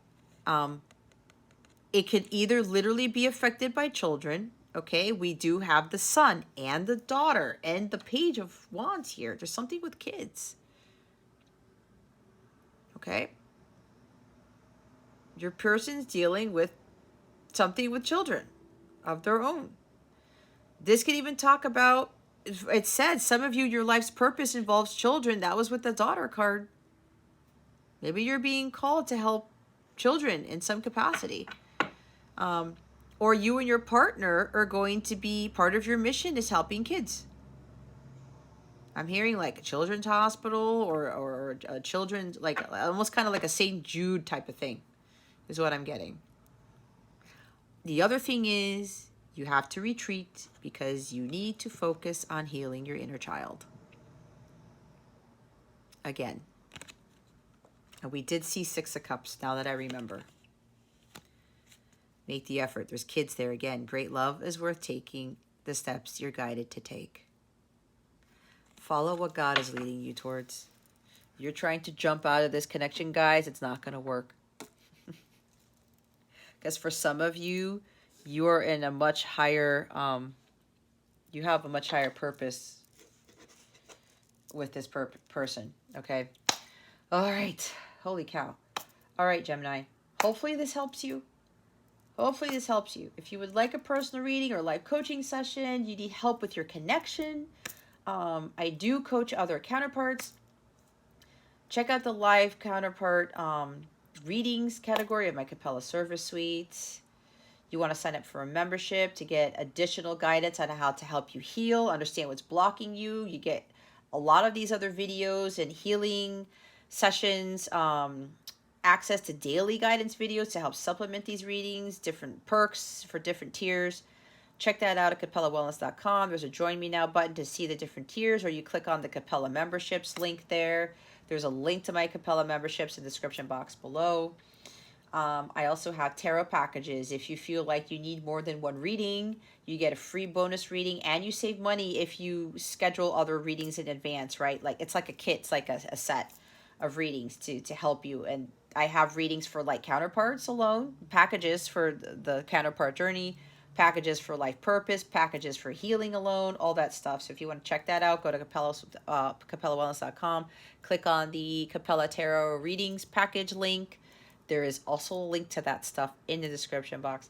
it could either literally be affected by children, okay? We do have the son and the daughter and the Page of Wands here. There's something with kids, okay? Your person's dealing with something with children of their own. This could even talk about it said some of you, your life's purpose involves children. That was with the daughter card. Maybe you're being called to help children in some capacity. Or you and your partner are going to be, part of your mission is helping kids. I'm hearing like a children's hospital or a children's, like almost kind of like a St. Jude type of thing is what I'm getting. The other thing is you have to retreat because you need to focus on healing your inner child. Again. And we did see 6 of Cups, now that I remember. Make the effort. There's kids there again. Great love is worth taking the steps you're guided to take. Follow what God is leading you towards. You're trying to jump out of this connection, guys. It's not going to work. Because for some of you, you are in a much higher, you have a much higher purpose with this person, okay? All right. Holy cow. All right, Gemini. Hopefully this helps you. Hopefully this helps you. If you would like a personal reading or live coaching session, you need help with your connection, I do coach other counterparts. Check out the live counterpart readings category of my Capella service suite. You want to sign up for a membership to get additional guidance on how to help you heal, understand what's blocking you. You get a lot of these other videos and healing sessions, access to daily guidance videos to help supplement these readings, different perks for different tiers. Check that out at capellawellness.com. There's a Join Me Now button to see the different tiers, or you click on the Capella memberships link there. There's a link to my Capella memberships in the description box below. I also have tarot packages. If you feel like you need more than one reading, you get a free bonus reading, and you save money if you schedule other readings in advance, right? Like it's like a kit, it's like a set of readings to help you. And I have readings for like counterparts alone, packages for the counterpart journey, packages for life purpose, packages for healing alone, all that stuff. So if you want to check that out, go to capellawellness.com, click on the Capella Tarot Readings package link. There is also a link to that stuff in the description box.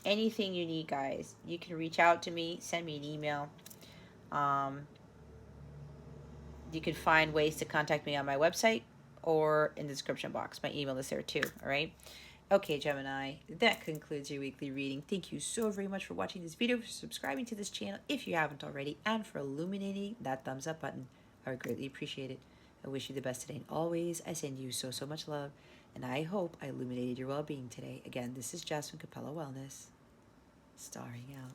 Anything you need, guys, you can reach out to me, send me an email. You can find ways to contact me on my website or in the description box. My email is there too, all right? Okay, Gemini, that concludes your weekly reading. Thank you so very much for watching this video, for subscribing to this channel if you haven't already, and for illuminating that thumbs up button. I would greatly appreciate it. I wish you the best today and always. I send you so much love, and I hope I illuminated your well-being today. Again, this is Jess from Capella Wellness, starring out.